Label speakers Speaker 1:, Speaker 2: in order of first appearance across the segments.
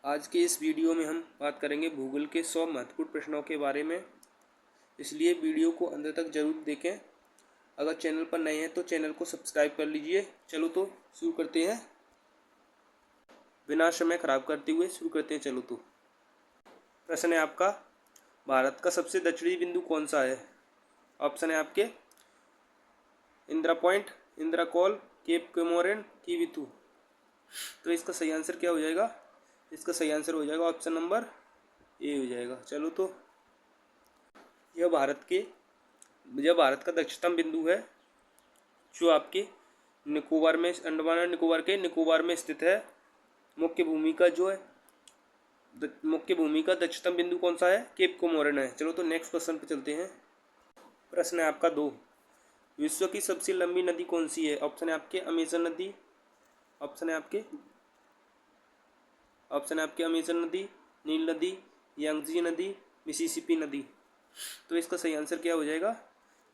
Speaker 1: आज के इस वीडियो में हम बात करेंगे भूगोल के 100 महत्वपूर्ण प्रश्नों के बारे में, इसलिए वीडियो को अंत तक जरूर देखें। अगर चैनल पर नए हैं तो चैनल को सब्सक्राइब कर लीजिए। चलो तो शुरू करते हैं, बिना समय खराब करते हुए शुरू करते हैं। चलो तो प्रश्न है आपका, भारत का सबसे दक्षिणी बिंदु कौन सा है? ऑप्शन है आपके Indira point, Indira col, Cape Comorin, Kibithu. तो इसका सही आंसर क्या हो जाएगा? इसका सही आंसर हो जाएगा ऑप्शन नंबर ए हो जाएगा। चलो तो यह भारत का दक्षिणतम बिंदु है, जो आपके निकोबार में, अंडमान और निकोबार के निकोबार में स्थित है। मुख्य भूमि का दक्षिणतम बिंदु कौन सा है? केप कोमोरिन है। चलो तो नेक्स्ट क्वेश्चन पे चलते हैं। प्रश्न है आपका 2, विश्व की सबसे लंबी नदी कौन सी है? ऑप्शन है आपके अमेजन नदी, ऑप्शन है आपके अमेजन नदी, नील नदी, यांगजी नदी, मिसिसिपी नदी। तो इसका सही आंसर क्या हो जाएगा?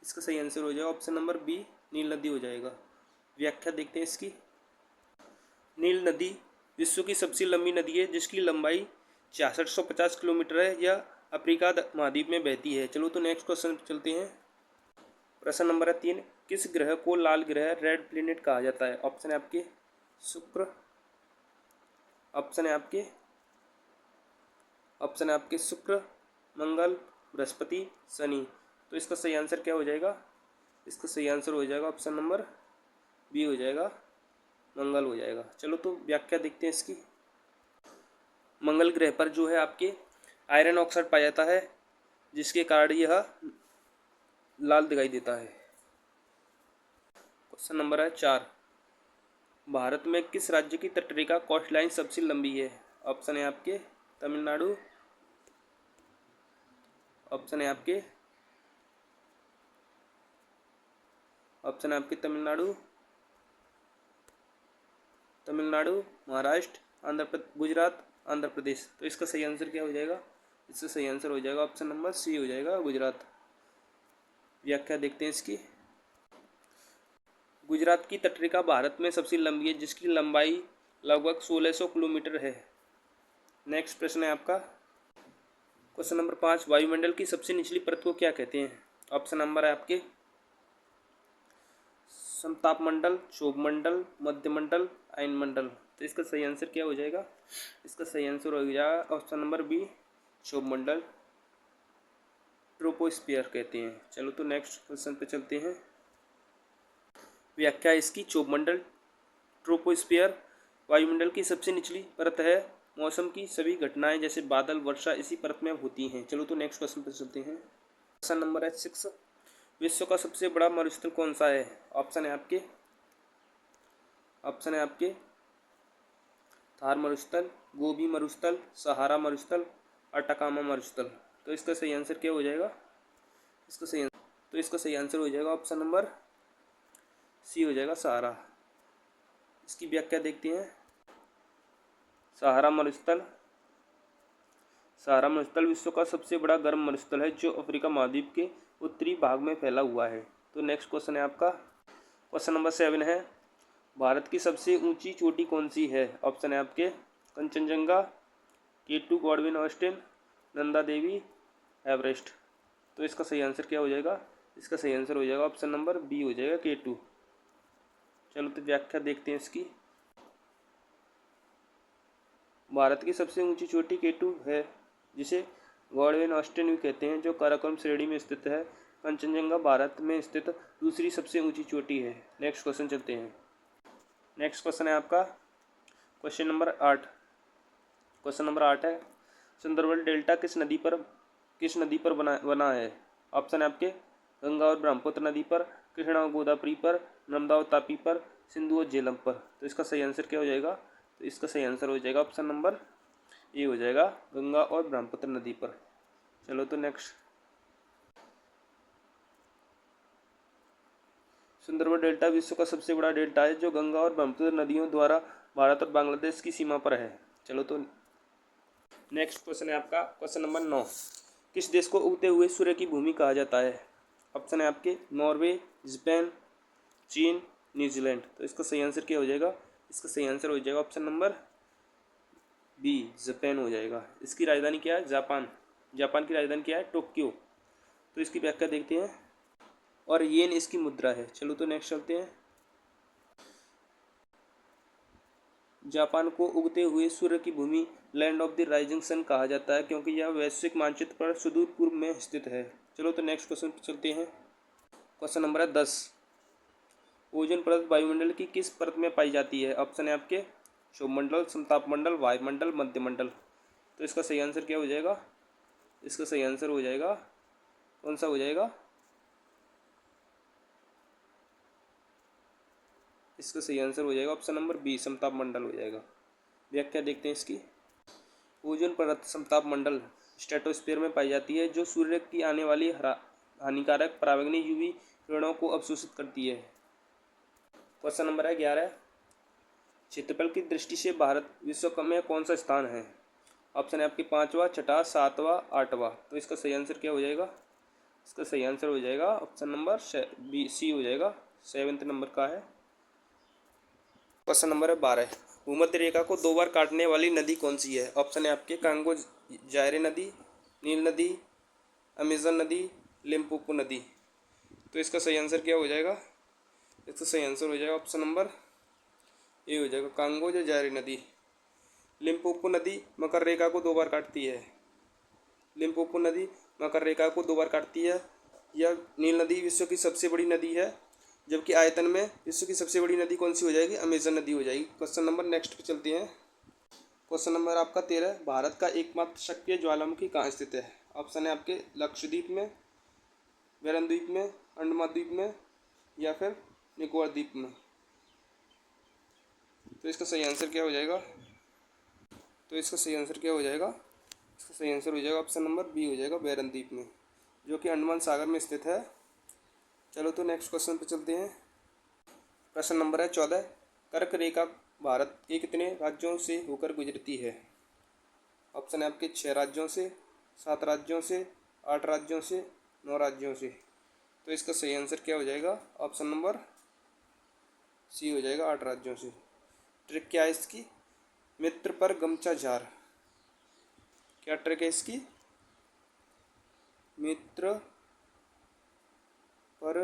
Speaker 1: इसका सही आंसर हो जाएगा ऑप्शन नंबर बी, नील नदी हो जाएगा। व्याख्या देखते हैं इसकी। नील नदी विश्व की सबसे लंबी नदी है, जिसकी लंबाई 6650 किलोमीटर है। यह अफ्रीका महाद्वीप में बहती है। चलो तो नेक्स्ट क्वेश्चन पे चलते हैं। प्रश्न नंबर है 3, किस ग्रह को लाल ग्रह, रेड प्लेनेट कहा जाता है? ऑप्शन है आपके शुक्र, ऑप्शन है आपके शुक्र, मंगल, बृहस्पति, शनि। तो इसका सही आंसर क्या हो जाएगा? इसका सही आंसर हो जाएगा ऑप्शन नंबर बी हो जाएगा, मंगल हो जाएगा। चलो तो व्याख्या देखते हैं इसकी। मंगल ग्रह पर जो है आपके आयरन ऑक्साइड पाया जाता है, जिसके कारण यह लाल दिखाई देता है। क्वेश्चन नंबर है 4, भारत में किस राज्य की तटरेखा कोस्ट लाइन सबसे लंबी है? ऑप्शन है आपके तमिलनाडु, ऑप्शन है आपके तमिलनाडु, महाराष्ट्र, गुजरात, आंध्र प्रदेश। तो इसका सही आंसर क्या हो जाएगा? इसका सही आंसर हो जाएगा ऑप्शन नंबर सी हो जाएगा, गुजरात। व्याख्या देखते हैं इसकी। गुजरात की तटरेखा भारत में सबसे लंबी है, जिसकी लंबाई लगभग 1600 किलोमीटर है। नेक्स्ट प्रश्न है आपका क्वेश्चन नंबर 5, वायुमंडल की सबसे निचली परत को क्या कहते हैं? ऑप्शन नंबर है आपके समतापमंडल, क्षोभमंडल, मध्यमंडल, आयनमंडल। तो इसका सही आंसर क्या हो जाएगा? इसका सही आंसर हो जाएगा ऑप्शन नंबर बी, क्षोभमंडल, ट्रोपोस्फियर कहते हैं। चलो तो नेक्स्ट क्वेश्चन पे चलते हैं। व्याख्या इसकी। क्षोभमंडल, ट्रोपोस्फियर वायुमंडल की सबसे निचली परत है। मौसम की सभी घटनाएं जैसे बादल, वर्षा इसी परत में होती हैं। चलो तो नेक्स्ट क्वेश्चन पे चलते हैं। क्वेश्चन नंबर है 6, विश्व का सबसे बड़ा मरुस्थल कौन सा है? ऑप्शन है आपके थार मरुस्थल, गोबी मरुस्थल, सहारा मरुस्थल, अटाकामा मरुस्थल। तो इसका सही आंसर क्या हो जाएगा? इसका सही आंसर हो जाएगा ऑप्शन नंबर सी हो जाएगा, सहारा। इसकी व्याख्या देखते हैं। सहारा मरुस्थल विश्व का सबसे बड़ा गर्म मरुस्थल है, जो अफ्रीका महाद्वीप के उत्तरी भाग में फैला हुआ है। तो नेक्स्ट क्वेश्चन है आपका क्वेश्चन नंबर 7 है, भारत की सबसे ऊंची चोटी कौन सी है? ऑप्शन है आपके Kanchenjunga, K2 Godwin Austen, Nanda Devi, Everest. तो इसका सही आंसर क्या हो जाएगा? इसका सही आंसर हो जाएगा ऑप्शन नंबर बी हो जाएगा, K2। चलो तो व्याख्या देखते हैं इसकी। भारत की सबसे ऊंची चोटी K2 है, जिसे गॉडविन ऑस्टिन भी कहते हैं, जो काराकोरम श्रेणी में स्थित है। कंचनजंगा भारत में स्थित दूसरी सबसे ऊंची चोटी है। नेक्स्ट क्वेश्चन चलते हैं। नेक्स्ट क्वेश्चन है आपका क्वेश्चन नंबर 8 है, सुंदरबन डेल्टा किस नदी पर बना है? ऑप्शन है आपके गंगा और ब्रह्मपुत्र नदी पर, कृष्णा और गोदावरी पर, नर्मदा और तापी पर, सिंधु और झेलम पर। तो इसका सही आंसर क्या हो जाएगा? तो इसका सही आंसर हो जाएगा ऑप्शन नंबर ए हो जाएगा, गंगा और ब्रह्मपुत्र नदी पर। चलो तो नेक्स्ट, सुंदरबन डेल्टा विश्व का सबसे बड़ा डेल्टा है, जो गंगा और ब्रह्मपुत्र नदियों द्वारा भारत और बांग्लादेश की सीमा पर है। चलो तो नेक्स्ट क्वेश्चन है आपका क्वेश्चन नंबर 9, किस देश को उगते हुए सूर्य की भूमि कहा जाता है? ऑप्शन है आपके नॉर्वे, जापान, चीन, न्यूजीलैंड। तो इसका सही आंसर क्या हो जाएगा? इसका सही आंसर हो जाएगा ऑप्शन नंबर बी जापान हो जाएगा। इसकी राजधानी क्या है? जापान। जापान की राजधानी क्या है? टोक्यो। तो इसकी व्याख्या देखते हैं। और येन इसकी मुद्रा है। चलो तो नेक्स्ट चलते हैं। जापान को उगते हुए सूर्य की भूमि, land of the rising sun कहा जाता है, क्योंकि यह वैश्विक मानचित्र पर सुदूर पूर्व में स्थित है। चलो तो नेक्स्ट क्वेश्चन पर चलते हैं। क्वेश्चन नंबर है 10। ओजोन परत वायुमंडल की किस परत में पाई जाती है? ऑप्शन है आपके क्षोभमंडल, समतापमंडल, वायुमंडल, मध्यमंडल। तो इसका सही आंसर क्या हो जाएगा? इसका सही आंसर हो जाएगा, कौन सा हो जाएगा? इसका सही आंसर हो जाएगा ऑप्शन नंबर बी, समताप मंडल हो जाएगा। व्याख्या देखते हैं इसकी। ओजोन परत समताप मंडल स्ट्रेटोस्फीयर में पाई जाती है, जो सूर्य की आने वाली हानिकारक पराबैंगनी यूवी किरणों को अवशोषित करती है। क्वेश्चन नंबर है 11। क्षेत्रफल की दृष्टि से भारत विश्व में कौन सा स्थान है? ऑप्शन है आपकी 5वां, 6वां, 7वां, 8वां। तो इसका सही आंसर क्या हो जाएगा? इसका सही आंसर हो जाएगा ऑप्शन नंबर बी, सी हो जाएगा, 7वें नंबर का है। क्वेश्चन नंबर है 12। भूमध्य रेखा को 2 बार काटने वाली नदी कौन सी है? ऑप्शन है आपके कांगो जायरे नदी, नील नदी, अमेजन नदी, लिम्पोपो नदी। तो इसका सही आंसर क्या हो जाएगा? इसका सही आंसर हो जाएगा ऑप्शन नंबर ए हो जाएगा, कांगो जायरे नदी। लिम्पोपो नदी मकर रेखा को 2 बार काटती है। लिम्पोपो नदी मकर रेखा को 2 बार काटती है। यह नील नदी विश्व की सबसे बड़ी नदी है, जबकि आयतन में विश्व की सबसे बड़ी नदी कौन सी हो जाएगी? अमेजन नदी हो जाएगी। क्वेश्चन नंबर नेक्स्ट पे चलते हैं। क्वेश्चन नंबर आपका 13। भारत का एकमात्र सक्रिय ज्वालामुखी कहाँ स्थित है? ऑप्शन है आपके लक्षद्वीप में, बेरन द्वीप में, अंडमान द्वीप में, या फिर निकोबार द्वीप में। तो इसका सही आंसर क्या हो जाएगा? इसका सही आंसर हो जाएगा ऑप्शन नंबर बी हो जाएगा, बेरन द्वीप में, जो कि अंडमान सागर में स्थित है। चलो तो नेक्स्ट क्वेश्चन पे चलते हैं। प्रश्न नंबर है 14। कर्क रेखा भारत के कितने राज्यों से होकर गुजरती है? ऑप्शन है आपके 6 राज्यों से, 7 राज्यों से, 8 राज्यों से, 9 राज्यों से। तो इसका सही आंसर क्या हो जाएगा? ऑप्शन नंबर सी हो जाएगा, 8 राज्यों से। ट्रिक क्या है इसकी? मित्र पर गमछा झार। क्या ट्रिक है इसकी? मित्र पर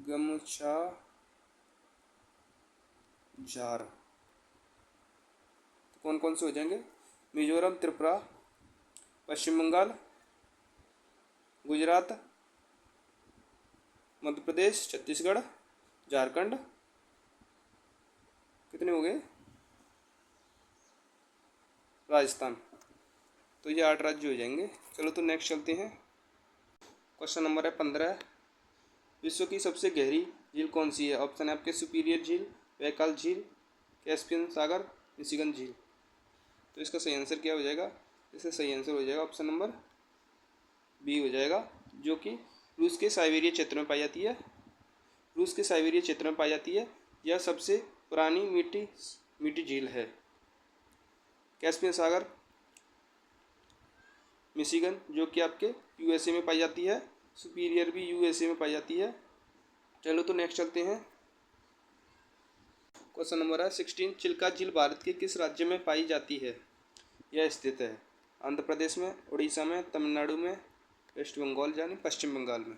Speaker 1: गमछा झार। कौन कौन से हो जाएंगे? मिजोरम, त्रिपुरा, पश्चिम बंगाल, गुजरात, मध्य प्रदेश, छत्तीसगढ़, झारखंड। कितने हो गए? राजस्थान। तो ये 8 राज्य हो जाएंगे। चलो तो नेक्स्ट चलते हैं। क्वेश्चन नंबर है 15। विश्व की सबसे गहरी झील कौन सी है? ऑप्शन है आपके सुपीरियर झील, बैकाल झील, कैस्पियन सागर, मिशिगन झील। तो इसका सही आंसर क्या हो जाएगा? इसका सही आंसर हो जाएगा ऑप्शन नंबर बी हो जाएगा, जो कि रूस के साइबेरिया क्षेत्र में पाई जाती है। रूस के साइबेरिया क्षेत्र में पाई जाती है। यह सबसे पुरानी मीठी झील है। कैस्पियन सागर, मिशिगन जो कि आपके यूएसए में पाई जाती है। सुपीरियर भी यूएसए में पाई जाती है। चलो तो नेक्स्ट चलते हैं। क्वेश्चन नंबर है 16। चिल्का झील भारत के किस राज्य में पाई जाती है? यह स्थित है आंध्र प्रदेश में, उड़ीसा में, तमिलनाडु में, वेस्ट बंगाल यानी पश्चिम बंगाल में।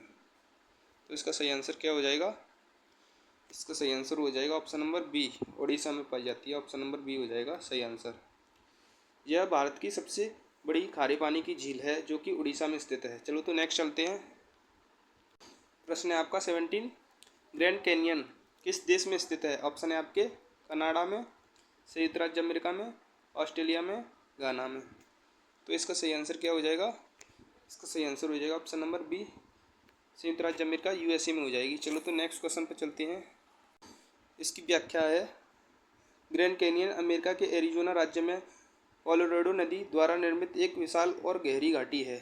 Speaker 1: तो इसका सही आंसर क्या हो जाएगा? इसका सही आंसर हो जाएगा ऑप्शन नंबर बी, उड़ीसा में पाई जाती है। ऑप्शन नंबर बी हो जाएगा सही आंसर। यह भारत की सबसे बड़ी खारे पानी की झील है, जो कि उड़ीसा में स्थित है। चलो तो नेक्स्ट चलते हैं। प्रश्न है आपका 17। ग्रैंड कैनियन किस देश में स्थित है? ऑप्शन है आपके कनाडा में, संयुक्त राज्य अमेरिका में, ऑस्ट्रेलिया में, घाना में। तो इसका सही आंसर क्या हो जाएगा? इसका सही आंसर हो जाएगा ऑप्शन नंबर बी, संयुक्त राज्य अमेरिका यूएसए में हो जाएगी। चलो तो नेक्स्ट क्वेश्चन पर चलते हैं। इसकी व्याख्या है। ग्रैंड कैनियन अमेरिका के एरिजोना राज्य में कोलोराडो नदी द्वारा निर्मित एक विशाल और गहरी घाटी है।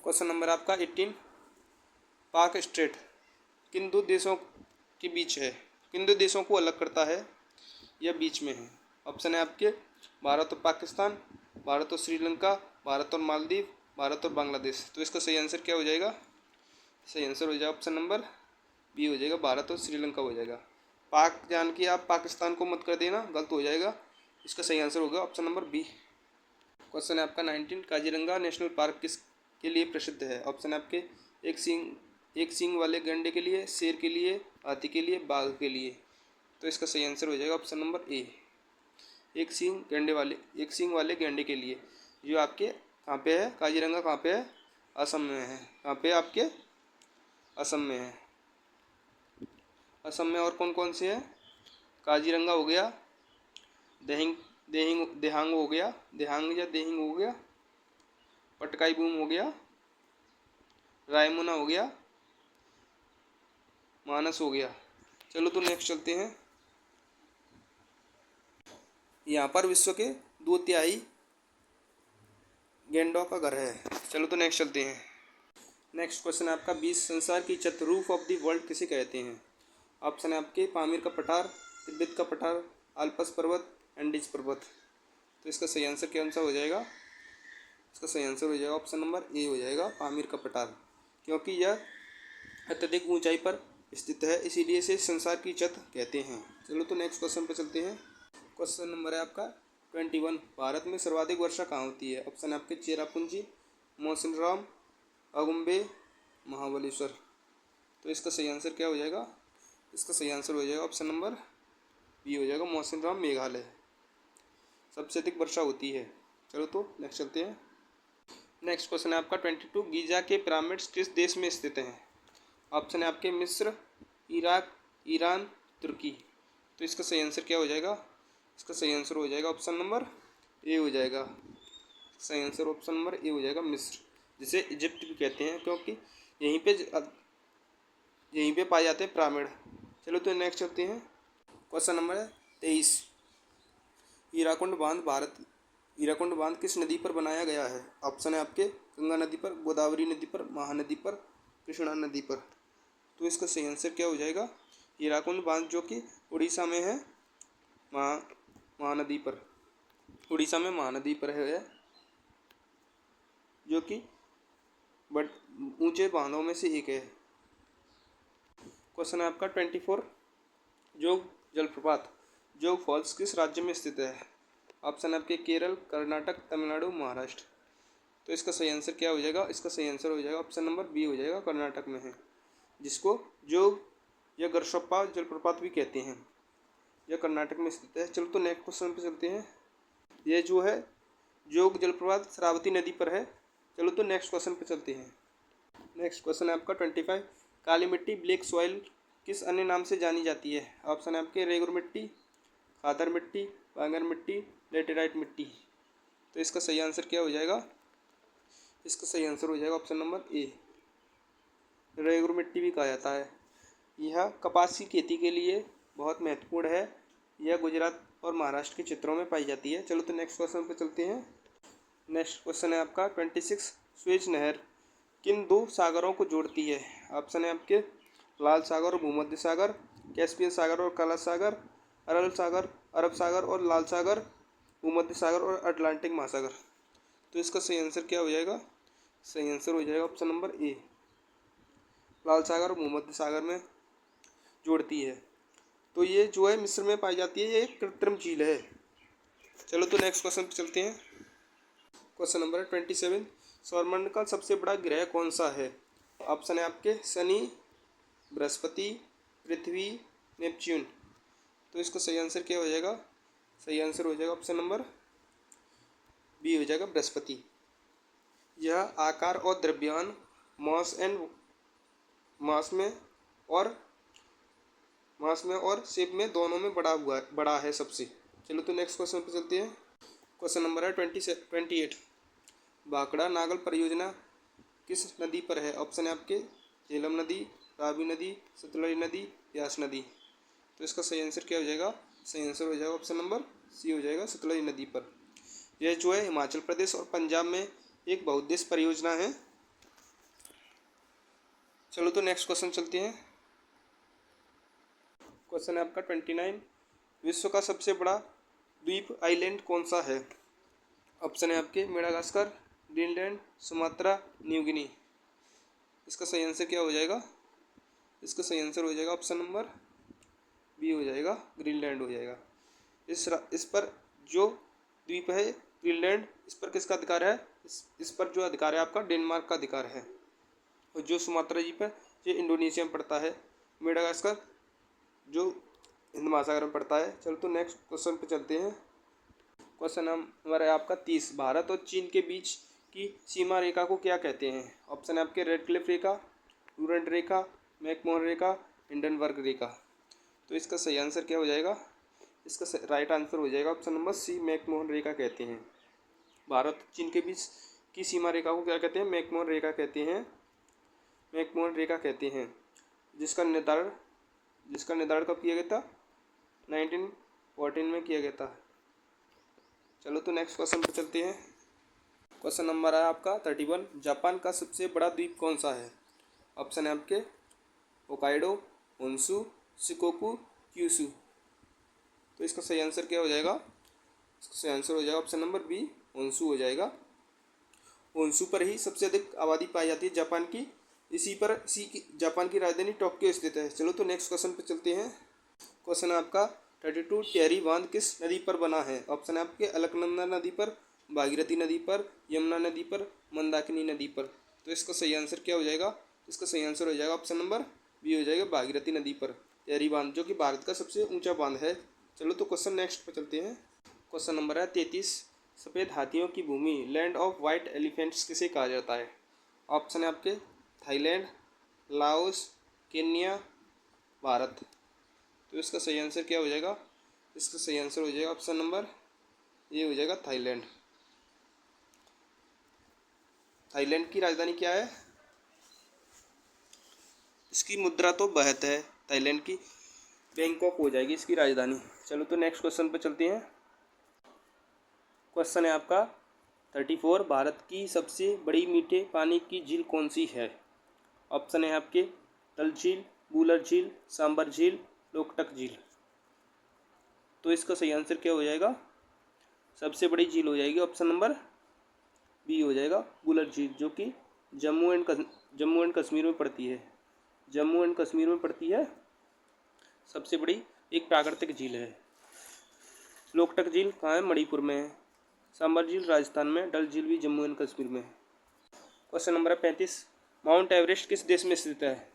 Speaker 1: क्वेश्चन नंबर आपका 18। पाक स्ट्रेट किन 2 देशों के बीच है? किन 2 देशों को अलग करता है? यह बीच में है। ऑप्शन है आपके भारत और पाकिस्तान, भारत और श्रीलंका, भारत और मालदीव, भारत और बांग्लादेश। तो इसका सही आंसर क्या हो जाएगा? सही आंसर हो जाएगा ऑप्शन नंबर बी हो जाएगा, भारत और श्रीलंका हो जाएगा। पाक जान के आप पाकिस्तान को मत कर देना, गलत हो जाएगा। इसका सही आंसर होगा ऑप्शन नंबर बी। क्वेश्चन है आपका 19, काजीरंगा नेशनल पार्क किस के लिए प्रसिद्ध है? ऑप्शन है आपके एक सींग वाले गैंडे के लिए, शेर के लिए, हाथी के लिए, बाघ के लिए। तो इसका सही आंसर हो जाएगा ऑप्शन नंबर ए, एक सींग वाले गैंडे के लिए, जो आपके कहाँ पे है? काजीरंगा कहाँ पे है? असम में है। कहाँ पे? आपके असम में है। असम में और कौन कौन से हैं? काजीरंगा हो गया, देहांग हो गया, देहांग या देहिंग हो गया, पटकाई बूम हो गया, रायमुना हो गया, मानस हो गया। चलो तो नेक्स्ट चलते हैं। यहाँ पर विश्व के 2/3 गैंडों का घर है। चलो तो नेक्स्ट चलते हैं। नेक्स्ट क्वेश्चन है आपका 20, संसार की छत रूफ ऑफ द वर्ल्ड किसे कहते हैं? ऑप्शन है आपके पामीर का पठार, तिब्बत का पठार, आल्पस पर्वत, एंडीज पर्वत। तो इसका सही आंसर क्या आंसर हो जाएगा? इसका सही आंसर हो जाएगा ऑप्शन नंबर ए हो जाएगा, पामीर का पठार, क्योंकि यह अत्यधिक ऊंचाई पर स्थित है, इसीलिए इसे संसार की छत कहते हैं। चलो तो नेक्स्ट क्वेश्चन पर चलते हैं। क्वेश्चन नंबर है आपका 21, भारत में सर्वाधिक वर्षा कहाँ होती है? ऑप्शन है आपके चेरापूंजी, मौसिनराम, अगुम्बे, महाबलेश्वर। तो इसका सही आंसर क्या हो जाएगा? इसका सही आंसर हो जाएगा ऑप्शन नंबर बी हो जाएगा, मौसिनराम, मेघालय। सबसे अधिक वर्षा होती है। चलो तो नेक्स्ट चलते हैं। नेक्स्ट क्वेश्चन है आपका 22, गीजा के पिरामिड्स किस देश में स्थित हैं? ऑप्शन है आपके मिस्र, इराक, ईरान, तुर्की। तो इसका सही आंसर क्या हो जाएगा? इसका सही आंसर हो जाएगा ऑप्शन नंबर ए हो जाएगा। सही आंसर ऑप्शन नंबर ए हो जाएगा, मिस्र, जिसे इजिप्ट भी कहते हैं, क्योंकि यहीं पे पाए जाते हैं पिरामिड। चलो तो नेक्स्ट चलते हैं। क्वेश्चन नंबर 23, हीराकुंड बांध किस नदी पर बनाया गया है? ऑप्शन है आपके गंगा नदी पर, गोदावरी नदी पर, महानदी पर, कृष्णा नदी पर। तो इसका सही आंसर क्या हो जाएगा? हीराकुंड बांध, जो कि उड़ीसा में है, महानदी पर, उड़ीसा में महानदी पर है, जो कि बट ऊंचे बांधों में से एक है। क्वेश्चन है आपका 24, जोग फॉल्स किस राज्य में स्थित है? ऑप्शन आपके केरल, कर्नाटक, तमिलनाडु, महाराष्ट्र। तो इसका सही आंसर क्या हो जाएगा? इसका सही आंसर हो जाएगा ऑप्शन नंबर बी हो जाएगा, कर्नाटक में है, जिसको जोग या गरशप्पा जलप्रपात भी कहते हैं। यह कर्नाटक में स्थित है। चलो तो नेक्स्ट क्वेश्चन पे चलते हैं। यह जो है जोग जलप्रपात शरावती नदी पर है। चलो तो नेक्स्ट क्वेश्चन पे चलते हैं। नेक्स्ट क्वेश्चन है आपका 25, काली मिट्टी ब्लैक सॉइल किस अन्य नाम से जानी जाती है? ऑप्शन है आपके रेगुर मिट्टी, खादर मिट्टी, बांगर मिट्टी, लेटेराइट मिट्टी। तो इसका सही आंसर क्या हो जाएगा? इसका सही आंसर हो जाएगा ऑप्शन नंबर ए, रेगुर मिट्टी भी कहा जाता है। यह कपास की खेती के लिए बहुत महत्वपूर्ण है। यह गुजरात और महाराष्ट्र के क्षेत्रों में पाई जाती है। चलो तो नेक्स्ट क्वेश्चन पे चलते हैं। नेक्स्ट क्वेश्चन है आपका 26, स्वेज नहर किन 2 सागरों को जोड़ती है? ऑप्शन है आपके लाल सागर और भूमध्य सागर, कैस्पियन सागर और काला सागर, अरब सागर और लाल सागर, भूमध्य सागर और अटलांटिक महासागर। तो इसका सही आंसर क्या हो जाएगा? सही आंसर हो जाएगा ऑप्शन नंबर ए, लाल सागर और भूमध्य सागर में जोड़ती है। तो ये जो है मिस्र में पाई जाती है, ये एक कृत्रिम झील है। चलो तो नेक्स्ट क्वेश्चन पे चलते हैं। क्वेश्चन नंबर 27, सौरमंडल का सबसे बड़ा ग्रह कौन सा है? ऑप्शन है आपके शनि, बृहस्पति, पृथ्वी, नेपच्यून। तो इसका सही आंसर क्या हो जाएगा? सही आंसर हो जाएगा ऑप्शन नंबर बी हो जाएगा, बृहस्पति। यह आकार और द्रव्यमान मास में और शेप में दोनों में बड़ा है सबसे। चलो तो नेक्स्ट क्वेश्चन पे चलते हैं। क्वेश्चन नंबर है 28, भाखड़ा नागल परियोजना किस नदी पर है? ऑप्शन है आपके झेलम नदी, रावी नदी, सतलज नदी, ब्यास नदी। तो इसका सही आंसर क्या हो जाएगा? सही आंसर हो जाएगा ऑप्शन नंबर सी हो जाएगा, सतलज नदी पर। यह जो है हिमाचल प्रदेश और पंजाब में एक बहुउद्देश्य परियोजना है। चलो तो नेक्स्ट क्वेश्चन चलते हैं। क्वेश्चन है आपका 29, विश्व का सबसे बड़ा द्वीप आइलैंड कौन सा है? ऑप्शन है आपके Madagascar, Greenland, Sumatra, New Guinea. इसका सही आंसर क्या हो जाएगा? इसका सही आंसर हो जाएगा ऑप्शन नंबर बी हो जाएगा ग्रीनलैंड हो जाएगा। इस पर जो द्वीप है ग्रीनलैंड, इस पर किसका अधिकार है? इस पर जो अधिकार है आपका डेनमार्क का अधिकार है। और जो सुमात्रा द्वीप है ये इंडोनेशिया में पड़ता है। मेडागास्कर जो हिंद महासागर में पड़ता है। चलो तो नेक्स्ट क्वेश्चन पे चलते हैं। क्वेश्चन नंबर है आपका 30। भारत और चीन के बीच की सीमा रेखा को क्या कहते हैं? ऑप्शन है आपके रेड क्लिफ रेखा, डूरंट रेखा, मैकमोहन रेखा, हिंडनबर्ग रेखा। तो इसका सही आंसर क्या हो जाएगा? इसका राइट आंसर हो जाएगा ऑप्शन नंबर सी, मैकमोहन रेखा कहते हैं। भारत और चीन के बीच की सीमा रेखा को क्या कहते हैं? मैकमोहन रेखा कहते हैं। मैकमोहन रेखा कहते हैं, जिसका निर्धारण कब किया गया था? 1914 में किया गया था। चलो तो नेक्स्ट क्वेश्चन पर चलते हैं। क्वेश्चन नंबर है आपका 31। जापान का सबसे बड़ा द्वीप कौन सा है? ऑप्शन है आपके होकाइडो, होन्शु, शिकोकू, क्यूशु। तो इसका सही आंसर क्या हो जाएगा? इसका सही आंसर हो जाएगा ऑप्शन नंबर बी, होन्शु हो जाएगा। होन्शु पर ही सबसे अधिक आबादी पाई जाती है जापान की। जापान की राजधानी टोक्यो स्थित है। चलो तो नेक्स्ट क्वेश्चन पर चलते हैं। क्वेश्चन है आपका 32। टिहरी बांध किस नदी पर बना है? ऑप्शन है आपके अलकनंदा नदी पर, भागीरथी नदी पर, यमुना नदी पर, मंदाकिनी नदी पर। तो इसका सही आंसर क्या हो जाएगा? इसका सही आंसर हो जाएगा ऑप्शन नंबर बी हो जाएगा, भागीरथी नदी पर टिहरी बांध, जो कि भारत का सबसे ऊंचा बांध है। चलो तो क्वेश्चन नेक्स्ट पर चलते हैं। क्वेश्चन नंबर है 33। सफ़ेद हाथियों की भूमि लैंड ऑफ वाइट एलिफेंट्स किसे कहा जाता है? ऑप्शन है आपके थाईलैंड, लाओस, केन्या, भारत। तो इसका सही आंसर क्या हो जाएगा? इसका सही आंसर हो जाएगा ऑप्शन नंबर ये हो जाएगा थाईलैंड। थाईलैंड की राजधानी क्या है? इसकी मुद्रा तो बहत है थाईलैंड की, बैंकॉक हो जाएगी इसकी राजधानी। चलो तो नेक्स्ट क्वेश्चन पे चलते हैं। क्वेश्चन है आपका 34। भारत की सबसे बड़ी मीठे पानी की झील कौन सी है? ऑप्शन है आपके डल झील, वूलर झील, सांबर झील, लोकटक झील। तो इसका सही आंसर क्या हो जाएगा? सबसे बड़ी झील हो जाएगी ऑप्शन नंबर बी हो जाएगा, वूलर झील, जो कि जम्मू एंड कश्मीर में पड़ती है। जम्मू एंड कश्मीर में पड़ती है, सबसे बड़ी एक प्राकृतिक झील है। लोकटक झील कहाँ है? मणिपुर में है। सांबर झील राजस्थान में, डल झील भी जम्मू एंड कश्मीर में है। Question number 35। माउंट एवरेस्ट किस देश में स्थित है?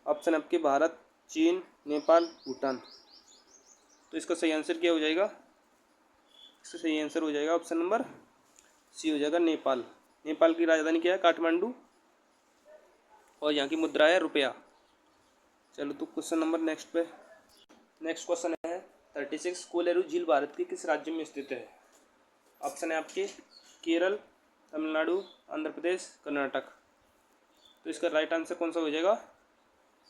Speaker 1: ऑप्शन आपके भारत, चीन, नेपाल, भूटान। तो इसका सही आंसर क्या हो जाएगा? इसका सही आंसर हो जाएगा ऑप्शन नंबर सी हो जाएगा, नेपाल। नेपाल की राजधानी क्या है? काठमांडू, और यहाँ की मुद्रा है रुपया। चलो तो क्वेश्चन नंबर नेक्स्ट क्वेश्चन है 36। कोलेरू झील भारत के किस राज्य में स्थित है? ऑप्शन है आपके केरल, तमिलनाडु, आंध्र प्रदेश, कर्नाटक। तो इसका राइट आंसर कौन सा हो जाएगा?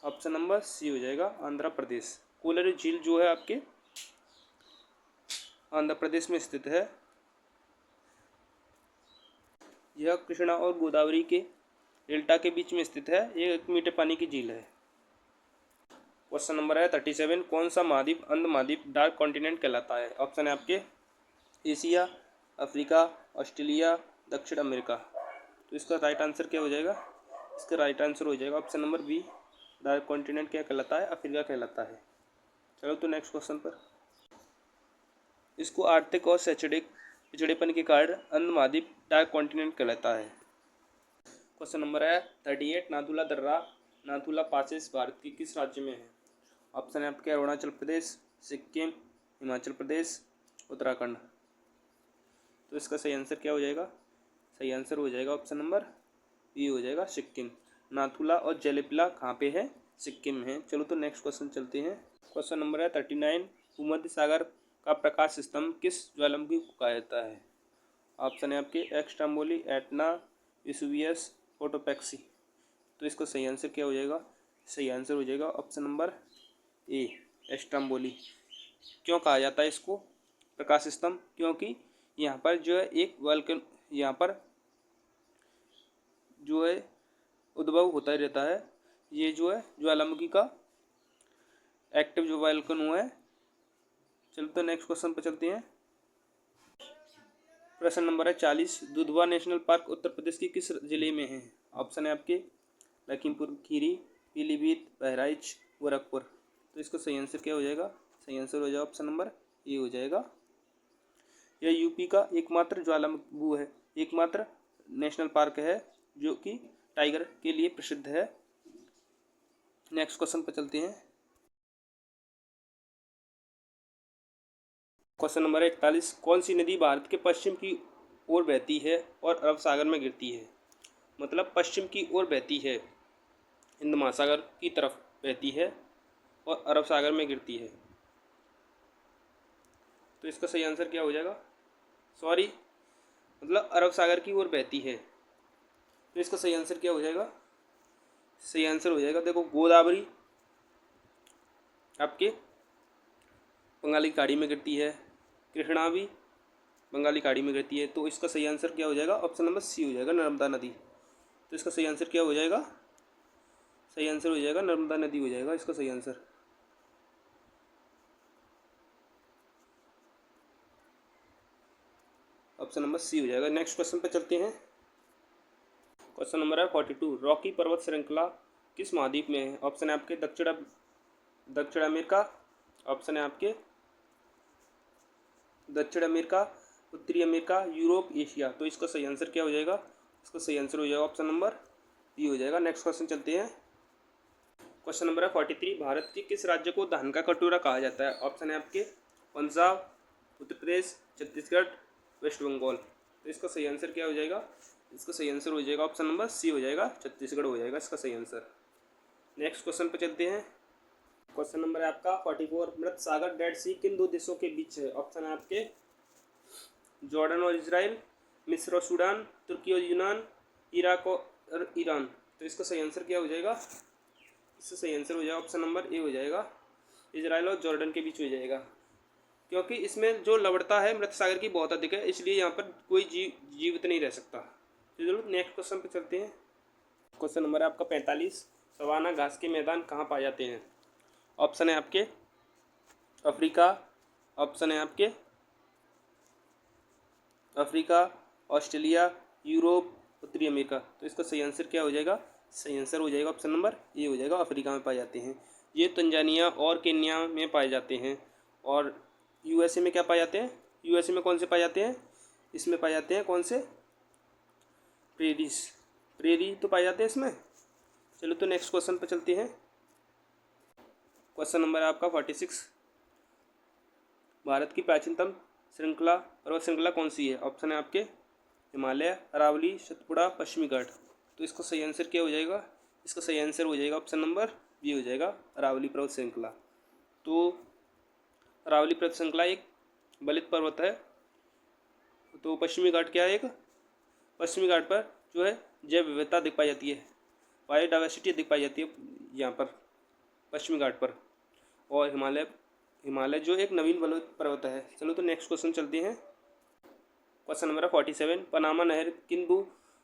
Speaker 1: ऑप्शन नंबर सी हो जाएगा, आंध्र प्रदेश। कोलेरू झील जो है आपके आंध्र प्रदेश में स्थित है। यह कृष्णा और गोदावरी के डेल्टा के बीच में स्थित है। ये एक मीठे पानी की झील है। क्वेश्चन नंबर है 37। कौन सा महाद्वीप अंध महाद्वीप डार्क कॉन्टिनेंट कहलाता है? ऑप्शन है आपके एशिया, अफ्रीका, ऑस्ट्रेलिया, दक्षिण अमेरिका। तो इसका राइट आंसर क्या हो जाएगा? इसका राइट आंसर हो जाएगा option number B, dark continent क्या कहलाता है? अफ्रीका कहलाता है। चलो तो नेक्स्ट क्वेश्चन पर। इसको आर्थिक और शैक्षणिक पिछड़ेपन के कारण अंध महाद्वीप डार्क कॉन्टिनेंट कहलाता है। क्वेश्चन नंबर है 38। नाथुला दर्रा, नाथुला पासेस भारत के किस राज्य में है? ऑप्शन है आपके अरुणाचल प्रदेश, सिक्किम, हिमाचल प्रदेश, उत्तराखंड। तो इसका सही आंसर क्या हो जाएगा? सही आंसर हो जाएगा ऑप्शन नंबर बी हो जाएगा, सिक्किम। नाथुला और जेलेपिला कहाँ पे है? सिक्किम में है। चलो तो नेक्स्ट क्वेश्चन चलते हैं। क्वेश्चन नंबर है 39। भूमध्य सागर का प्रकाश स्तंभ किस ज्वालामुखी को कहा जाता है? ऑप्शन है आपके एक्स्ट्राम्बोली, एटना, वेसुवियस, फोटोपैक्सी। तो इसका सही आंसर क्या हो जाएगा? सही आंसर हो जाएगा ऑप्शन नंबर ए, एस्ट्राम्बोली। क्यों कहा जाता है इसको प्रकाश स्तंभ? क्योंकि यहाँ पर जो है एक वल्कन, यहाँ पर जो है उद्भव होता ही रहता है। ये जो है ज्वालामुखी का एक्टिव जो वल्कन हुआ है। चलो तो नेक्स्ट क्वेश्चन पर चलते हैं। प्रश्न नंबर है 40। दुधवा नेशनल पार्क उत्तर प्रदेश के किस जिले में है? ऑप्शन है आपके लखीमपुर खीरी, पीलीभीत, बहराइच, गोरखपुर। तो इसका सही आंसर क्या हो जाएगा? सही आंसर हो जाएगा ऑप्शन नंबर ए हो जाएगा। यह यूपी का एकमात्र ज्वालामुखी है, एकमात्र नेशनल पार्क है जो कि टाइगर के लिए प्रसिद्ध है। नेक्स्ट क्वेश्चन पर चलते हैं। क्वेश्चन नंबर 41, कौन सी नदी भारत के पश्चिम की ओर बहती है और अरब सागर में गिरती है? मतलब पश्चिम की ओर बहती है, हिंद महासागर की तरफ बहती है और अरब सागर में गिरती है। तो इसका सही आंसर क्या हो जाएगा? सॉरी, मतलब अरब सागर की ओर बहती है। तो इसका सही आंसर क्या हो जाएगा? सही आंसर हो जाएगा, देखो, गोदावरी आपके बंगाली खाड़ी में गिरती है, कृष्णा भी बंगाली खाड़ी में गिरती है। तो इसका सही आंसर क्या हो जाएगा? ऑप्शन नंबर सी हो जाएगा, नर्मदा नदी। तो इसका सही आंसर क्या हो जाएगा? सही आंसर हो जाएगा नर्मदा नदी हो जाएगा इसका सही आंसर। ऑप्शन नंबर सी हो जाएगा। नेक्स्ट क्वेश्चन पे चलते हैं। क्वेश्चन नंबर है 42, रॉकी पर्वत श्रृंखला किस महाद्वीप में है? ऑप्शन है आपके दक्षिण अमेरिका, ऑप्शन है आपके दक्षिण अमेरिका, उत्तरी अमेरिका, यूरोप, एशिया। तो इसका सही आंसर क्या हो जाएगा? इसका सही आंसर हो जाएगा ऑप्शन नंबर बी हो जाएगा। नेक्स्ट क्वेश्चन चलते हैं। क्वेश्चन नंबर है 43, भारत के किस राज्य को धान का कटोरा कहा जाता है? ऑप्शन है आपके पंजाब, उत्तर प्रदेश, छत्तीसगढ़, वेस्ट बंगाल। तो इसका सही आंसर क्या हो जाएगा? इसका सही आंसर हो जाएगा ऑप्शन नंबर सी हो जाएगा, छत्तीसगढ़ हो जाएगा इसका सही आंसर। नेक्स्ट क्वेश्चन पे चलते हैं। क्वेश्चन नंबर है आपका 44, मृत सागर डेड सी किन दो देशों के बीच है? ऑप्शन है आपके जॉर्डन और इजराइल, मिस्र और सूडान, तुर्की और यूनान, इराक और ईरान। तो इसका सही आंसर क्या हो जाएगा? इसका सही आंसर हो जाएगा ऑप्शन नंबर ए हो जाएगा, इजराइल और जॉर्डन के बीच हो जाएगा। क्योंकि इसमें जो लवणता है मृत सागर की बहुत अधिक है, इसलिए यहाँ पर कोई जीवित नहीं रह सकता। तो जरूर नेक्स्ट क्वेश्चन पे चलते हैं। क्वेश्चन नंबर है आपका 45, सवाना घास के मैदान कहाँ पाए जाते हैं? ऑप्शन है आपके अफ्रीका, ऑप्शन है आपके अफ्रीका, ऑस्ट्रेलिया, यूरोप, उत्तरी अमेरिका। तो इसका सही आंसर क्या हो जाएगा? सही आंसर हो जाएगा ऑप्शन नंबर ए हो जाएगा, अफ्रीका में पाए जाते हैं। ये तंजानिया और केन्या में पाए जाते हैं। और यूएसए में क्या पाए जाते हैं? यूएसए में कौन से पाए जाते हैं? इसमें पाए जाते हैं कौन से? प्रेरी तो पाए जाते हैं इसमें। चलो तो नेक्स्ट क्वेश्चन पर चलते हैं। क्वेश्चन नंबर है आपका 46, भारत की प्राचीनतम श्रृंखला पर्वत श्रृंखला कौन सी है? ऑप्शन है आपके हिमालय, अरावली, सतपुड़ा, पश्चिमी घाट। तो इसका सही आंसर क्या हो जाएगा? इसका सही आंसर हो जाएगा ऑप्शन नंबर बी हो जाएगा, अरावली पर्वत श्रृंखला। तो अरावली पर्वत श्रृंखला एक बलित पर्वत है। तो पश्चिमी घाट क्या है? एक पश्चिमी घाट पर जो है जैव विविधता दिख पाई जाती है, बायोडाइवर्सिटी दिख पाई जाती है यहाँ पर पश्चिमी घाट पर। और हिमालय जो एक नवीन बलित पर्वत है। चलो तो नेक्स्ट क्वेश्चन चलते हैं। क्वेश्चन नंबर 47, पनामा नहर किन दो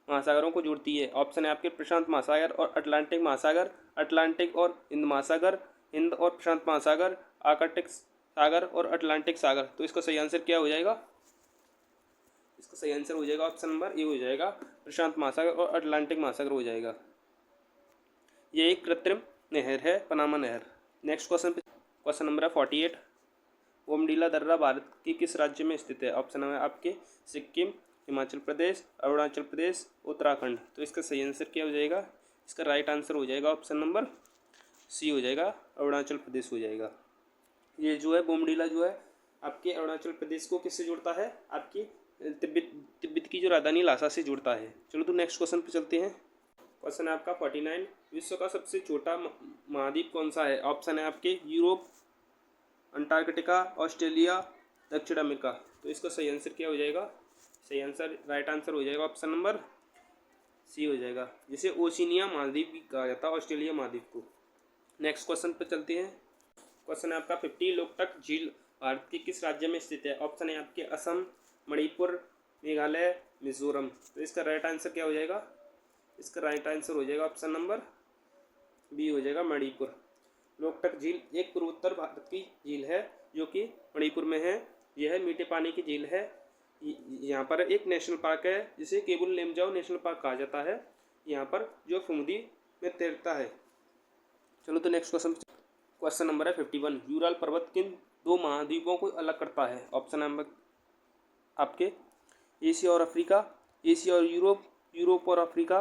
Speaker 1: महासागरों को जोड़ती है? ऑप्शन है आपके प्रशांत महासागर और अटलांटिक महासागर, अटलांटिक और हिंद महासागर, हिंद और प्रशांत महासागर, आर्कटिक सागर और अटलांटिक सागर। तो इसका सही आंसर क्या हो जाएगा? इसका सही आंसर हो जाएगा ऑप्शन नंबर ए हो जाएगा, प्रशांत महासागर और अटलांटिक महासागर हो जाएगा। ये एक कृत्रिम नहर है, पनामा नहर। नेक्स्ट क्वेश्चन पे क्वेश्चन नंबर है 48, बोमडीला दर्रा भारत के किस राज्य में स्थित है? ऑप्शन है आपके सिक्किम, हिमाचल प्रदेश, अरुणाचल प्रदेश, उत्तराखंड। तो इसका सही आंसर क्या हो जाएगा? इसका राइट आंसर हो जाएगा ऑप्शन नंबर सी हो जाएगा, अरुणाचल प्रदेश हो जाएगा। ये जो है बोमडीला जो है आपके अरुणाचल प्रदेश को किससे जोड़ता है? आपकी तिब्बत की जो राजधानी लासा से जुड़ता है। चलो तो नेक्स्ट क्वेश्चन पे चलते हैं। क्वेश्चन है आपका 49, विश्व का सबसे छोटा महाद्वीप कौन सा है? ऑप्शन है आपके यूरोप, अंटार्कटिका, ऑस्ट्रेलिया, दक्षिण अमेरिका। तो इसका सही आंसर क्या हो जाएगा? सही आंसर राइट आंसर हो जाएगा ऑप्शन नंबर सी हो जाएगा, जिसे ओशिनिया महाद्वीप भी कहा जाता है, ऑस्ट्रेलिया महाद्वीप को। नेक्स्ट क्वेश्चन पे चलते हैं। क्वेश्चन है आपका 50, लोकटक झील भारत के किस राज्य में स्थित है? ऑप्शन है आपके असम, मणिपुर, मेघालय, मिजोरम। तो इसका राइट आंसर क्या हो जाएगा? इसका राइट आंसर हो जाएगा ऑप्शन नंबर बी हो जाएगा, मणिपुर। लोकटक झील एक पूर्वोत्तर भारत की झील है जो कि मणिपुर में है। यह मीठे पानी की झील है। यहाँ पर एक नेशनल पार्क है जिसे केबुल लेमजाओ नेशनल पार्क कहा जाता है, यहाँ पर जो फुमदी में तैरता है। चलो तो नेक्स्ट क्वेश्चन क्वेश्चन नंबर है 51। यूराल पर्वत किन दो महाद्वीपों को अलग करता है? ऑप्शन नंबर आपके एशिया और अफ्रीका, एशिया और यूरोप, यूरोप और अफ्रीका,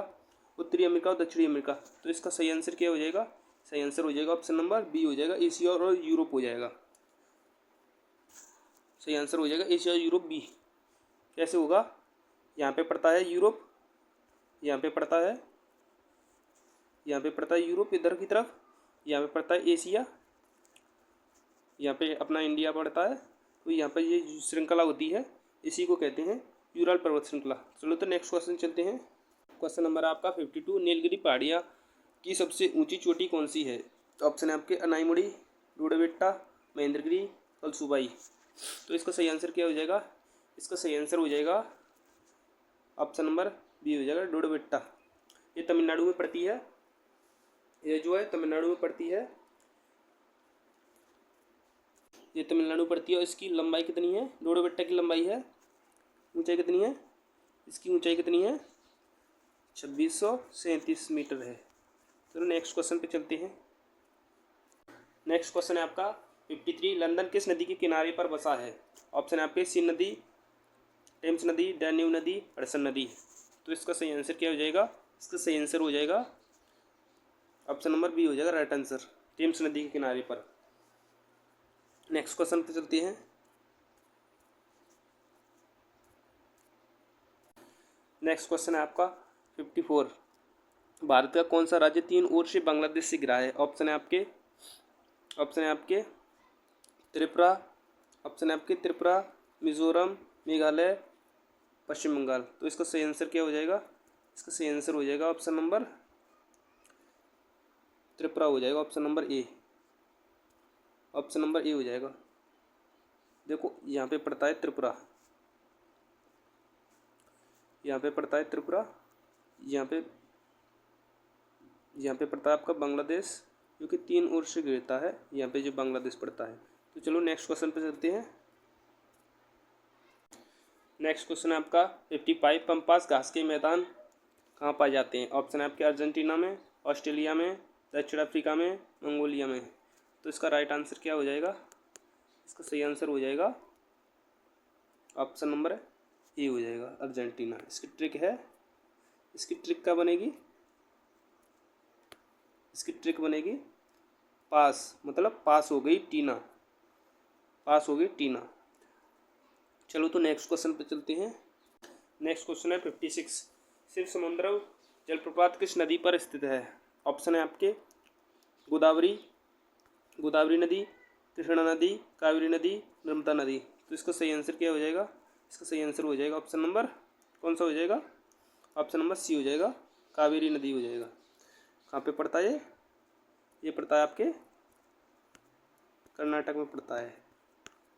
Speaker 1: उत्तरी अमेरिका और दक्षिणी अमेरिका। तो इसका सही आंसर क्या हो जाएगा? सही आंसर हो जाएगा ऑप्शन नंबर बी हो जाएगा, एशिया और यूरोप हो जाएगा। सही आंसर हो जाएगा एशिया और यूरोप बी। कैसे होगा? यहाँ पे पड़ता है यूरोप, यहाँ पे पड़ता है, यहाँ पे पड़ता है यूरोप इधर की तरफ, यहाँ पे पड़ता है एशिया, यहाँ पे अपना इंडिया पड़ता है। तो यहाँ पे ये श्रृंखला होती है, इसी को कहते हैं यूराल पर्वत श्रृंखला। चलो तो नेक्स्ट क्वेश्चन चलते हैं। क्वेश्चन नंबर आपका 52। नीलगिरी पहाड़ियाँ की सबसे ऊंची चोटी कौन सी है? ऑप्शन है आपके अनाईमुड़ी, डोडबेट्टा, महेंद्रगिरी, कलसुबाई। तो इसका सही आंसर क्या हो जाएगा? इसका सही आंसर हो जाएगा ऑप्शन नंबर बी हो जाएगा, डोडबेट्टा। ये तमिलनाडु में पड़ती है, ये जो है तमिलनाडु में पड़ती है, ये तमिलनाडु पड़ती है। और इसकी लंबाई कितनी है? डोडबेट्टा की लंबाई है, ऊंचाई कितनी है? इसकी ऊंचाई कितनी है? 2637 मीटर है। चलो नेक्स्ट क्वेश्चन पे चलते हैं। नेक्स्ट क्वेश्चन है आपका 53। लंदन किस नदी के किनारे पर बसा है? ऑप्शन है आपके सीन नदी, टेम्स नदी, डैन्यूब नदी, हडसन नदी। तो इसका सही आंसर क्या हो जाएगा? इसका सही आंसर हो जाएगा ऑप्शन नंबर बी हो जाएगा, राइट आंसर, टेम्स नदी के किनारे पर। नेक्स्ट क्वेश्चन पे चलते हैं। नेक्स्ट क्वेश्चन है आपका 54। भारत का कौन सा राज्य तीन ओर से बांग्लादेश से घिरा है? ऑप्शन है आपके त्रिपुरा, ऑप्शन है आपके त्रिपुरा, मिजोरम, मेघालय, पश्चिम बंगाल। तो इसका सही आंसर क्या हो जाएगा? इसका सही आंसर हो जाएगा ऑप्शन नंबर त्रिपुरा हो जाएगा, option number A, option number A हो जाएगा। देखो यहाँ पे पड़ता है त्रिपुरा, यहाँ पे पड़ता है त्रिपुरा, यहाँ पे पड़ता है आपका बांग्लादेश, जो कि तीन ओर से घिरता है, यहाँ पे जो बांग्लादेश पड़ता है। तो चलो नेक्स्ट क्वेश्चन पे चलते हैं। नेक्स्ट क्वेश्चन है आपका 55। पंपास घास के मैदान कहाँ पाए जाते हैं? ऑप्शन है आपके अर्जेंटीना में, ऑस्ट्रेलिया में, दक्षिण अफ्रीका में, मंगोलिया में। तो इसका राइट आंसर क्या हो जाएगा? इसका सही आंसर हो जाएगा ऑप्शन नंबर ए हो जाएगा, अर्जेंटीना। इसकी ट्रिक है, इसकी ट्रिक क्या बनेगी? इसकी ट्रिक बनेगी पास, मतलब पास हो गई टीना, पास हो गई टीना। चलो तो नेक्स्ट क्वेश्चन पे चलते हैं। नेक्स्ट क्वेश्चन है 56। शिव समुद्र जलप्रपात किस नदी पर स्थित है? ऑप्शन है आपके गोदावरी, गोदावरी नदी, कृष्णा नदी, कावेरी नदी, नर्मदा नदी। तो इसका सही आंसर क्या हो जाएगा? इसका सही आंसर हो जाएगा ऑप्शन नंबर कौन सा हो जाएगा? ऑप्शन नंबर सी हो जाएगा, कावेरी नदी हो जाएगा। कहाँ पे पड़ता है ये पड़ता है आपके कर्नाटक में पड़ता है।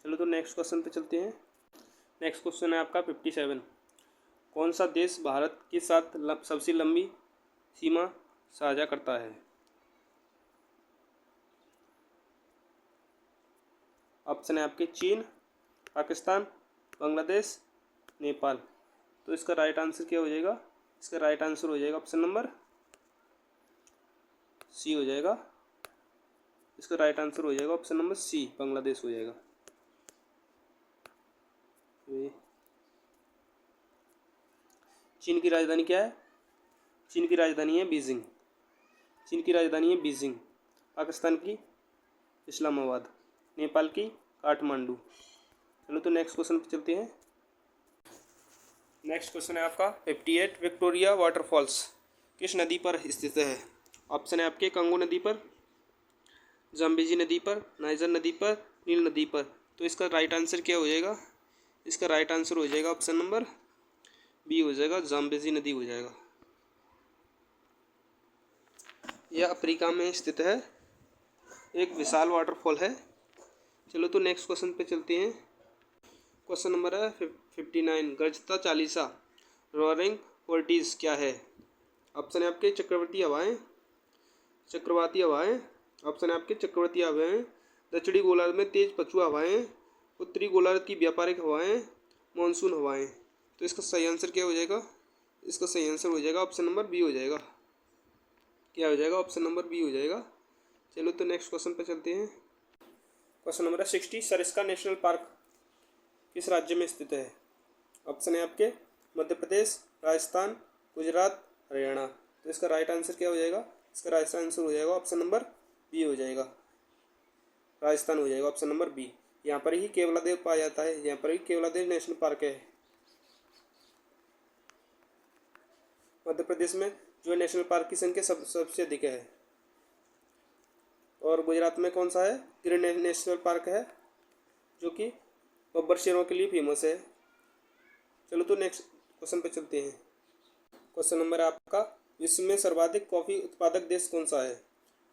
Speaker 1: चलो तो नेक्स्ट क्वेश्चन पे चलते हैं। नेक्स्ट क्वेश्चन है आपका 57। कौन सा देश भारत के साथ सबसे लंबी सीमा साझा करता है? ऑप्शन है आपके चीन, पाकिस्तान, बांग्लादेश, नेपाल। तो इसका राइट आंसर क्या हो जाएगा? इसका राइट आंसर हो जाएगा ऑप्शन नंबर सी हो जाएगा। इसका राइट आंसर हो जाएगा ऑप्शन नंबर सी, बांग्लादेश हो जाएगा। चीन की राजधानी क्या है? चीन की राजधानी है बीजिंग, चीन की राजधानी है बीजिंग। पाकिस्तान की इस्लामाबाद, नेपाल की काठमांडू। चलो तो नेक्स्ट क्वेश्चन पे चलते हैं। नेक्स्ट क्वेश्चन है आपका 58। विक्टोरिया वाटरफॉल्स किस नदी पर स्थित है? ऑप्शन है आपके कंगो नदी पर, जाम्बेजी नदी पर, नाइजर नदी पर, नील नदी पर। तो इसका राइट आंसर क्या हो जाएगा? इसका राइट आंसर हो जाएगा ऑप्शन नंबर बी हो जाएगा, जाम्बेजी नदी हो जाएगा। यह अफ्रीका में स्थित है, एक विशाल वाटरफॉल है। चलो तो नेक्स्ट क्वेश्चन पे चलते हैं। क्वेश्चन नंबर है 59। गरजता चालीसा रोअरिंग फोर्टीज क्या है? ऑप्शन है आपके चक्रवर्ती हवाएं, चक्रवाती हवाएं, ऑप्शन है आपके चक्रवर्ती हवाएं, दक्षिणी गोलार्ध में तेज पछुआ हवाएं, उत्तरी गोलार्ध की व्यापारिक हवाएं, मानसून हवाएं। तो इसका सही आंसर क्या हो जाएगा? इसका सही आंसर हो जाएगा ऑप्शन नंबर बी हो जाएगा। क्या हो जाएगा? ऑप्शन नंबर बी हो जाएगा, चलो तो नेक्स्ट क्वेश्चन पे चलते हैं। Question number 60, Sariska national park किस राज्य में स्थित है? ऑप्शन है आपके मध्य प्रदेश, राजस्थान, गुजरात, हरियाणा। तो इसका राइट आंसर क्या हो जाएगा? इसका राइट आंसर हो जाएगा ऑप्शन नंबर बी हो जाएगा, राजस्थान हो जाएगा, ऑप्शन नंबर बी। यहाँ पर ही केवलादेव पाया जाता है, यहाँ पर ही केवलादेव नेशनल पार्क है मध्य प्रदेश में, जो नेशनल पार्क की संख्या सबसे अधिक है। और गुजरात में कौन सा है? गिर नेशनल पार्क है, जो कि बब्बर शेरों के लिए फेमस है। चलो तो नेक्स्ट क्वेश्चन पे चलते हैं। क्वेश्चन नंबर आपका, विश्व में सर्वाधिक कॉफ़ी उत्पादक देश कौन सा है?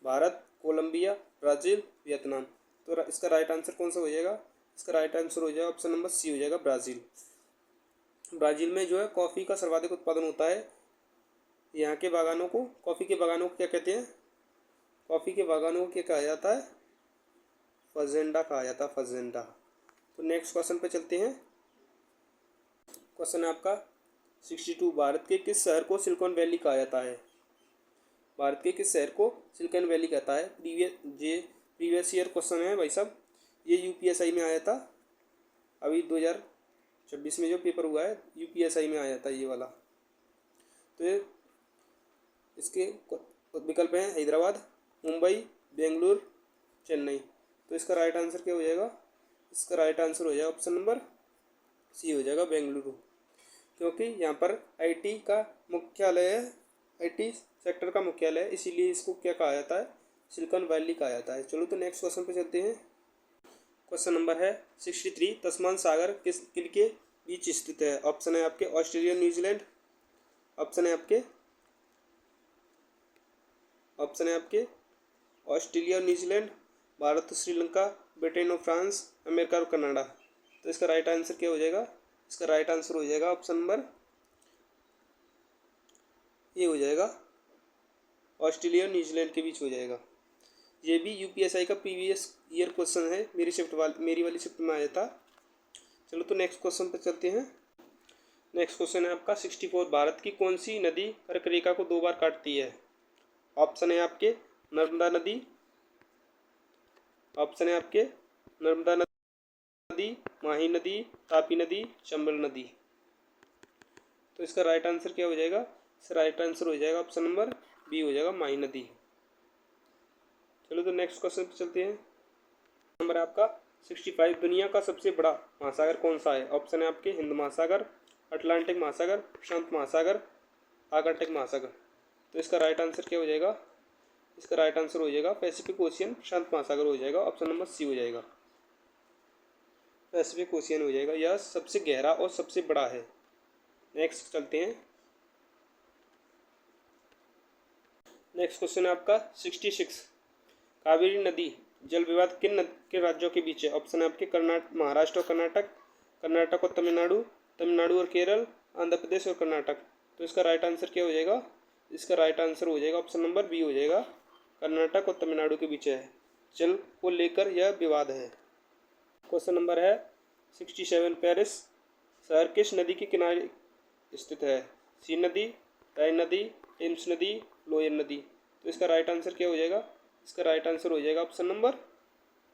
Speaker 1: Bharat, Colombia, Brazil, Vietnam. तो इसका राइट आंसर कौन सा हो जाएगा? इसका राइट आंसर हो जाएगा ऑप्शन नंबर सी हो जाएगा, ब्राज़ील। ब्राज़ील में जो है कॉफ़ी का सर्वाधिक उत्पादन होता है। यहाँ के बागानों को, कॉफ़ी के बागानों को क्या कहते हैं? कॉफ़ी के बागानों को क्या कहा जाता है? फजेंडा कहा जाता है, फजेंडा। तो नेक्स्ट क्वेश्चन पे चलते हैं। क्वेश्चन है आपका 62, भारत के किस शहर को सिलिकॉन वैली कहा जाता है? भारत के किस शहर को सिलिकॉन वैली कहता है? प्रीवियस ईयर क्वेश्चन है भाई साहब, ये यूपीएसआई में आया था। अभी 2026 में जो पेपर हुआ है यूपीएसआई में आया था ये वाला। तो ये इसके विकल्प हैं हैदराबाद, मुंबई, बेंगलुरु, चेन्नई। तो इसका राइट आंसर क्या हो जाएगा? इसका राइट आंसर हो जाएगा ऑप्शन नंबर सी हो जाएगा, बेंगलुरु। क्योंकि यहाँ पर आईटी का मुख्यालय है, आईटी सेक्टर का मुख्यालय है, इसीलिए इसको क्या कहा जाता है? सिलिकॉन वैली कहा जाता है। चलो तो नेक्स्ट क्वेश्चन पे चलते हैं। क्वेश्चन नंबर है 63, तस्मान सागर किस के बीच स्थित है? ऑप्शन है आपके ऑस्ट्रेलिया, न्यूजीलैंड। ऑप्शन है आपके Australia, New Zealand, Bharat, Sri Lanka, Britain और फ्रांस, अमेरिका और कनाडा। तो इसका राइट आंसर क्या हो जाएगा? इसका राइट आंसर हो जाएगा ऑप्शन नंबर ये हो जाएगा, ऑस्ट्रेलिया और न्यूजीलैंड के बीच हो जाएगा। ये भी यूपीएसआई का प्रीवियस ईयर क्वेश्चन है, मेरी वाली शिफ्ट में आया था। चलो तो नेक्स्ट क्वेश्चन पर चलते हैं। नेक्स्ट क्वेश्चन है आपका 64, भारत की कौन सी नदी कर्क रेखा को 2 बार काटती है? ऑप्शन है आपके नर्मदा नदी, ऑप्शन है आपके नर्मदा नदी, माही नदी, तापी नदी, चंबल नदी। तो इसका राइट आंसर क्या हो जाएगा? इसका राइट आंसर हो जाएगा ऑप्शन नंबर बी हो जाएगा, माही नदी। चलो तो नेक्स्ट क्वेश्चन पे चलते हैं। नंबर आपका 65, दुनिया का सबसे बड़ा महासागर कौन सा है? ऑप्शन है आपके हिंद महासागर, अटलांटिक महासागर, प्रशांत महासागर, आर्कटिक महासागर। तो इसका राइट आंसर क्या हो जाएगा? इसका राइट आंसर हो जाएगा पैसिफिक ओशियन, प्रशांत महासागर हो जाएगा, ऑप्शन नंबर सी हो जाएगा, पैसिफिक ओशियन हो जाएगा। यह सबसे गहरा और सबसे बड़ा है। नेक्स्ट चलते हैं। नेक्स्ट क्वेश्चन है आपका 66, कावेरी नदी जल विवाद किन राज्यों के बीच है? ऑप्शन है आपके महाराष्ट्र और कर्नाटक, कर्नाटक और तमिलनाडु, तमिलनाडु और केरल, आंध्र प्रदेश और कर्नाटक। तो इसका राइट आंसर क्या हो जाएगा? इसका राइट आंसर हो जाएगा ऑप्शन नंबर बी हो जाएगा, कर्नाटक और तमिलनाडु के बीच है, जल को लेकर यह विवाद है। क्वेश्चन नंबर है 67, पेरिस शहर किस नदी के किनारे स्थित है? सी नदी, राइन नदी, टेम्स नदी, लोयर नदी। तो इसका राइट आंसर क्या हो जाएगा? इसका राइट आंसर हो जाएगा ऑप्शन नंबर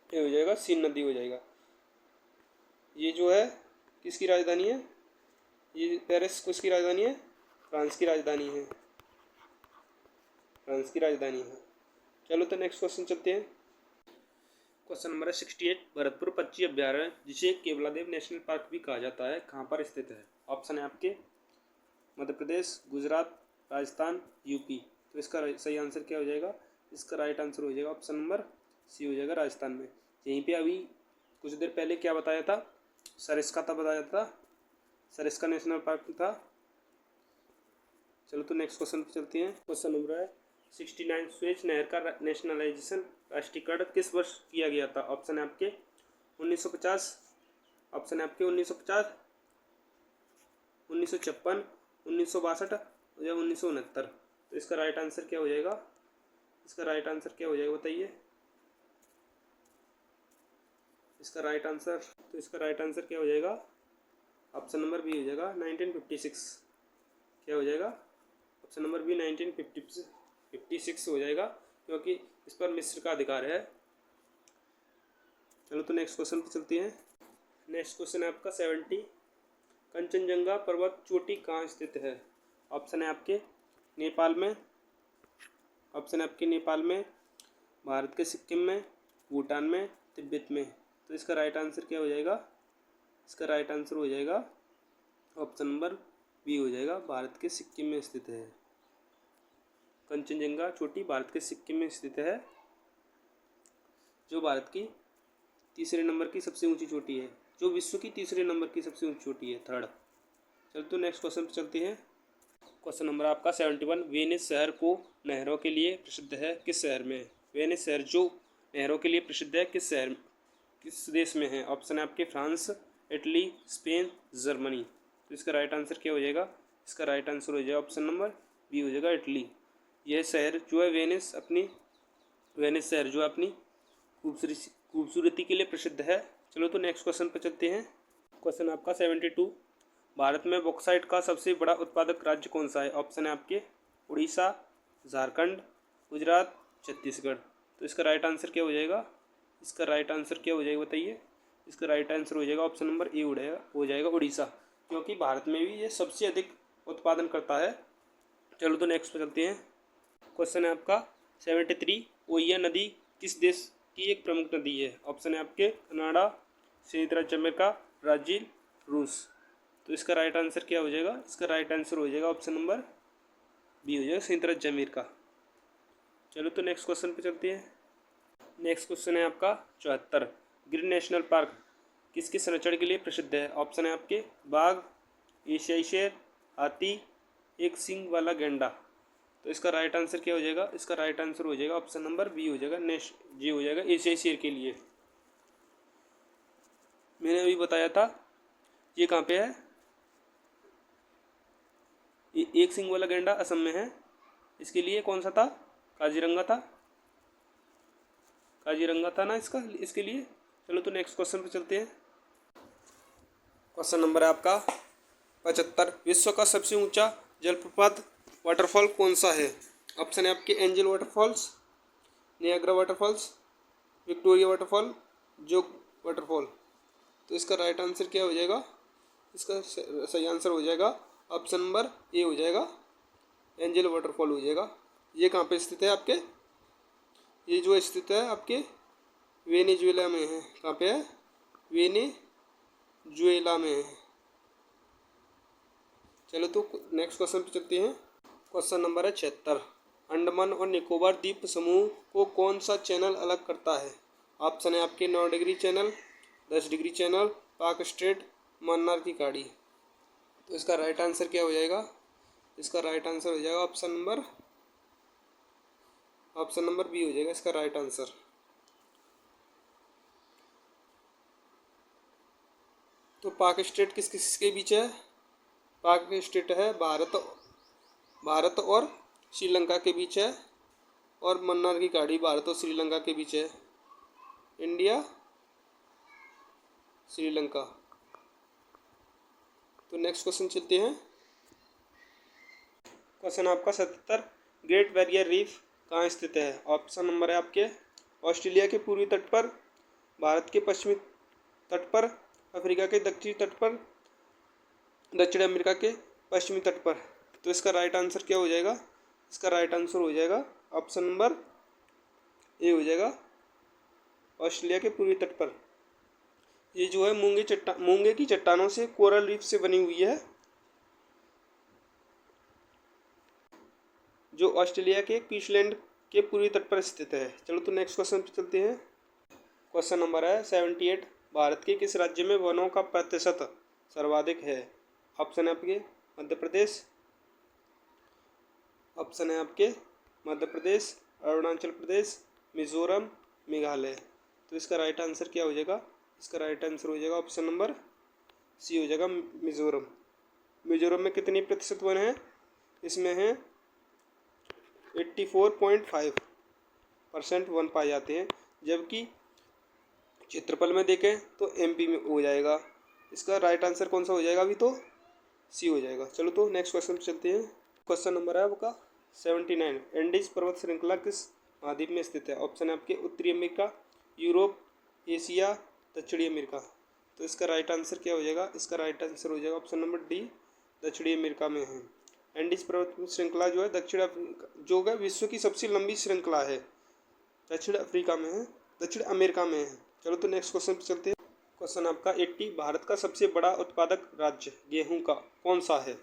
Speaker 1: ये हो जाएगा, सीन नदी हो जाएगा। ये जो है किसकी राजधानी है? ये पेरिस किसकी राजधानी है? फ्रांस की राजधानी है, फ्रांस की राजधानी है। चलो तो नेक्स्ट क्वेश्चन चलते हैं। क्वेश्चन नंबर 68, भरतपुर पक्षी अभ्यारण्य जिसे केवलादेव नेशनल पार्क भी कहा जाता है कहाँ पर स्थित है? ऑप्शन है आपके मध्य प्रदेश, गुजरात, राजस्थान, यूपी। तो इसका सही आंसर क्या हो जाएगा? इसका राइट आंसर हो जाएगा ऑप्शन नंबर सी हो जाएगा, राजस्थान में। यहीं पे अभी कुछ देर पहले क्या बताया था? सरिस्का था बताया था, सरिस्का नेशनल पार्क था। चलो तो नेक्स्ट क्वेश्चन पे चलते हैं। क्वेश्चन नंबर है 69, स्वेज नहर का नेशनलाइजेशन, राष्ट्रीयकरण किस वर्ष किया गया था? ऑप्शन है आपके 1950, ऑप्शन है आपके 1950, 1956, 1962 या 1969। तो इसका राइट आंसर क्या हो जाएगा? इसका राइट आंसर क्या हो जाएगा बताइए? इसका राइट आंसर, तो इसका राइट आंसर क्या हो जाएगा? ऑप्शन नंबर बी हो जाएगा 1956। क्या हो जाएगा? ऑप्शन नंबर बी 1956 हो जाएगा, क्योंकि इस पर मिस्र का अधिकार है। चलो तो नेक्स्ट क्वेश्चन पर चलते हैं। नेक्स्ट क्वेश्चन है आपका 70। कंचनजंगा पर्वत चोटी कहाँ स्थित है? ऑप्शन है आपके नेपाल में, ऑप्शन है आपके नेपाल में, भारत के सिक्किम में, भूटान में, तिब्बत में। तो इसका राइट आंसर क्या हो जाएगा? इसका राइट आंसर हो जाएगा ऑप्शन नंबर बी हो जाएगा, भारत के सिक्किम में स्थित है। कंचनजंगा चोटी भारत के सिक्किम में स्थित है, जो भारत की तीसरे नंबर की सबसे ऊंची चोटी है, जो विश्व की तीसरे नंबर की सबसे ऊंची चोटी है, थर्ड। चलो तो नेक्स्ट क्वेश्चन पर चलते हैं। क्वेश्चन नंबर आपका 71। वेनिस शहर को नहरों के लिए प्रसिद्ध है, किस शहर में? वेनिस शहर जो नहरों के लिए प्रसिद्ध है, किस शहर, किस देश में है? ऑप्शन है आपके फ्रांस, इटली, स्पेन, जर्मनी। तो इसका राइट आंसर क्या हो जाएगा? इसका राइट आंसर हो जाएगा ऑप्शन नंबर बी हो जाएगा, इटली। यह शहर जो है वेनिस शहर जो है अपनी खूबसूरती के लिए प्रसिद्ध है। चलो तो नेक्स्ट क्वेश्चन पर चलते हैं। क्वेश्चन आपका 72। भारत में बॉक्साइट का सबसे बड़ा उत्पादक राज्य कौन सा है? ऑप्शन है आपके उड़ीसा, झारखंड, गुजरात, छत्तीसगढ़। तो इसका राइट आंसर क्या हो जाएगा? इसका राइट आंसर क्या हो जाएगा बताइए? इसका राइट आंसर हो जाएगा ऑप्शन नंबर ए हो जाएगा, उड़ीसा, क्योंकि भारत में भी ये सबसे अधिक उत्पादन करता है। चलो तो नेक्स्ट पे चलते हैं। क्वेश्चन है आपका 73। ओहियो नदी किस देश की एक प्रमुख नदी है? ऑप्शन है आपके कनाडा, संयुक्त राज्य अमेरिका, ब्राज़ील, रूस। तो इसका राइट आंसर क्या हो जाएगा? इसका राइट आंसर हो जाएगा ऑप्शन नंबर बी हो जाएगा, संयुक्त राज्य अमेरिका। चलो तो नेक्स्ट क्वेश्चन पे चलते हैं। नेक्स्ट क्वेश्चन है आपका 74। गिर नेशनल पार्क किसके संरक्षण के लिए प्रसिद्ध है? ऑप्शन है आपके बाघ, एशियाई शेर, हाथी, एक सींग वाला गैंडा। तो इसका राइट आंसर क्या हो जाएगा? इसका राइट आंसर हो जाएगा ऑप्शन नंबर बी हो जाएगा, जी हो जाएगा, एशियाई शेर के लिए। मैंने अभी बताया था ये कहाँ पे है। एक सींग वाला गैंडा असम में है। इसके लिए कौन सा था? काजीरंगा था, काजीरंगा था ना इसके लिए। चलो तो नेक्स्ट क्वेश्चन पे चलते हैं। क्वेश्चन नंबर है आपका 75। विश्व का सबसे ऊंचा जलप्रपात वाटरफॉल कौन सा है? ऑप्शन है आपके angel waterfalls, Niagara waterfalls, Victoria waterfall, जोग वाटरफॉल। तो इसका राइट आंसर क्या हो जाएगा? इसका सही आंसर हो जाएगा ऑप्शन नंबर ए हो जाएगा, एंजल वाटरफॉल हो जाएगा। ये कहाँ पे स्थित है आपके? ये जो स्थित है आपके वेनेजुएला में है। कहाँ पे है? वेनेजुएला में है। चलो तो नेक्स्ट क्वेश्चन पे चलते हैं। क्वेश्चन नंबर है 76। अंडमान और निकोबार द्वीप समूह को कौन सा चैनल अलग करता है? ऑप्शन है आपके 9 डिग्री चैनल, 10 डिग्री चैनल, पाक स्ट्रेट, मन्नार की खाड़ी। तो इसका राइट आंसर क्या हो जाएगा? इसका राइट आंसर हो जाएगा ऑप्शन नंबर बी हो जाएगा, इसका राइट आंसर। तो पाक स्ट्रेट किस किस के बीच है? पाक स्ट्रेट है भारत और श्रीलंका के बीच है, और मन्नार की खाड़ी भारत और श्रीलंका के बीच है। इंडिया, श्रीलंका। तो नेक्स्ट क्वेश्चन चलते हैं। क्वेश्चन आपका 77। ग्रेट बैरियर रीफ कहाँ स्थित है? ऑप्शन नंबर है आपके ऑस्ट्रेलिया के पूर्वी तट पर, भारत के पश्चिमी तट पर, अफ्रीका के दक्षिणी तट पर, दक्षिण अमेरिका के पश्चिमी तट पर। तो इसका राइट आंसर क्या हो जाएगा? इसका राइट आंसर हो जाएगा ऑप्शन नंबर ए हो जाएगा, ऑस्ट्रेलिया के पूर्वी तट पर। ये जो है मूंगे की चट्टानों से, कोरल रीफ से बनी हुई है, जो ऑस्ट्रेलिया के क्वींसलैंड के पूर्वी तट पर स्थित है। चलो तो नेक्स्ट क्वेश्चन पे चलते हैं। क्वेश्चन नंबर है 78। भारत के किस राज्य में वनों का प्रतिशत सर्वाधिक है? ऑप्शन है आपके मध्य प्रदेश, ऑप्शन है आपके मध्य प्रदेश, अरुणाचल प्रदेश, मिजोरम, मेघालय। तो इसका राइट आंसर क्या हो जाएगा? इसका राइट आंसर हो जाएगा ऑप्शन नंबर सी हो जाएगा, मिजोरम। मिजोरम में कितनी प्रतिशत वन है? इसमें है 84.5% वन पाए जाते हैं, जबकि क्षेत्रफल में देखें तो एमपी में हो जाएगा। इसका राइट आंसर कौन सा हो जाएगा? अभी तो सी हो जाएगा। चलो तो नेक्स्ट क्वेश्चन पे चलते हैं। क्वेश्चन नंबर है आपका 79। एंडीज पर्वत श्रृंखला किस
Speaker 2: महाद्वीप में स्थित है? ऑप्शन है आपके उत्तरी अमेरिका, यूरोप, एशिया, दक्षिणी अमेरिका। तो इसका राइट आंसर क्या हो जाएगा? इसका राइट आंसर हो जाएगा ऑप्शन नंबर डी, दक्षिणी अमेरिका में है। एंडीज पर्वत श्रृंखला जो है दक्षिण अफ्रीका जो है विश्व की सबसे लंबी श्रृंखला है, दक्षिण अफ्रीका में है, दक्षिण अमेरिका में है। चलो तो नेक्स्ट क्वेश्चन पे चलते हैं। क्वेश्चन आपका 80, भारत का सबसे बड़ा उत्पादक राज्य गेहूं का कौन सा है?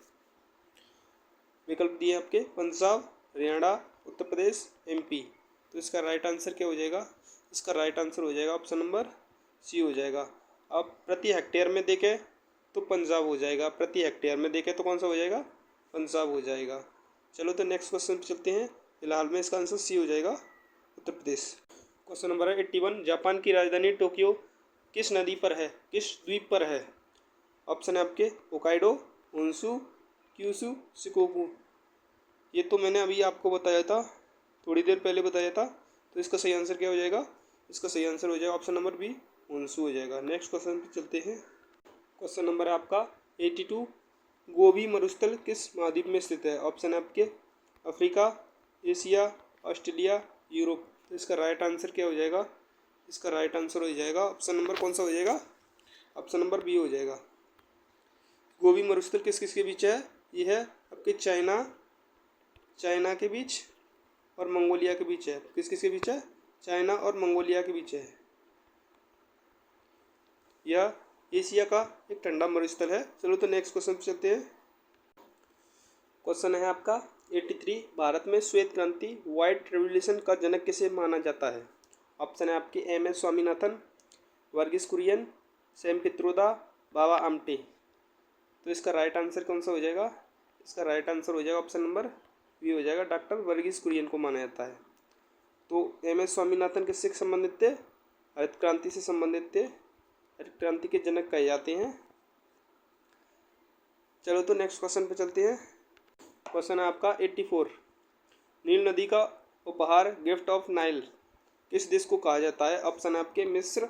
Speaker 2: विकल्प दिए आपके पंजाब, हरियाणा, उत्तर प्रदेश, एमपी। तो इसका राइट आंसर क्या हो जाएगा? इसका राइट आंसर हो जाएगा ऑप्शन नंबर सी हो जाएगा। अब प्रति हेक्टेयर में देखें तो पंजाब हो जाएगा, प्रति हेक्टेयर में देखें तो कौन सा हो जाएगा? पंजाब हो जाएगा। चलो तो नेक्स्ट क्वेश्चन पे चलते हैं। फिलहाल में इसका आंसर सी हो जाएगा, उत्तर प्रदेश। क्वेश्चन नंबर है 81, जापान की राजधानी टोक्यो किस नदी पर है, किस द्वीप पर है? ऑप्शन है आपके होकाइडो, होन्शु, क्यूशु, शिकोकू। ये तो मैंने अभी आपको बताया था, थोड़ी देर पहले बताया था। तो इसका सही आंसर क्या हो जाएगा? इसका सही आंसर हो जाएगा ऑप्शन नंबर बी, होन्शु हो जाएगा। नेक्स्ट क्वेश्चन पे चलते हैं। क्वेश्चन नंबर है आपका 82, गोबी मरुस्थल किस महाद्वीप में स्थित है? ऑप्शन है आपके अफ्रीका, एशिया, ऑस्ट्रेलिया, यूरोप। तो इसका राइट आंसर क्या हो जाएगा? इसका राइट आंसर हो जाएगा ऑप्शन नंबर कौन सा हो जाएगा? ऑप्शन नंबर बी हो जाएगा। गोबी मरुस्थल किस किस के बीच है? ये है आपके चाइना के बीच और मंगोलिया के बीच है। किस किस के बीच है? चाइना और मंगोलिया के बीच है। यह एशिया का एक ठंडा मरुस्थल है। चलो तो नेक्स्ट क्वेश्चन पे चलते हैं। क्वेश्चन है आपका 83, भारत में श्वेत क्रांति व्हाइट रेवोल्यूशन का जनक किसे माना जाता है? ऑप्शन है आपके एम.एस. स्वामीनाथन, वर्गीस कुरियन, सैम पित्रोदा, बाबा आमटे। तो इसका राइट आंसर कौन सा हो जाएगा? इसका राइट आंसर हो जाएगा ऑप्शन नंबर बी हो जाएगा, डॉक्टर वर्गीस कुरियन को माना जाता है। तो एम.एस. स्वामीनाथन किससे संबंधित थे? हरित क्रांति से संबंधित थे, हरित क्रांति के जनक कहे जाते हैं। चलो तो नेक्स्ट क्वेश्चन पे चलते हैं। क्वेश्चन है आपका 84, नील नदी का उपहार गिफ्ट ऑफ नाइल किस देश को कहा जाता है? ऑप्शन है आपके मिस्र,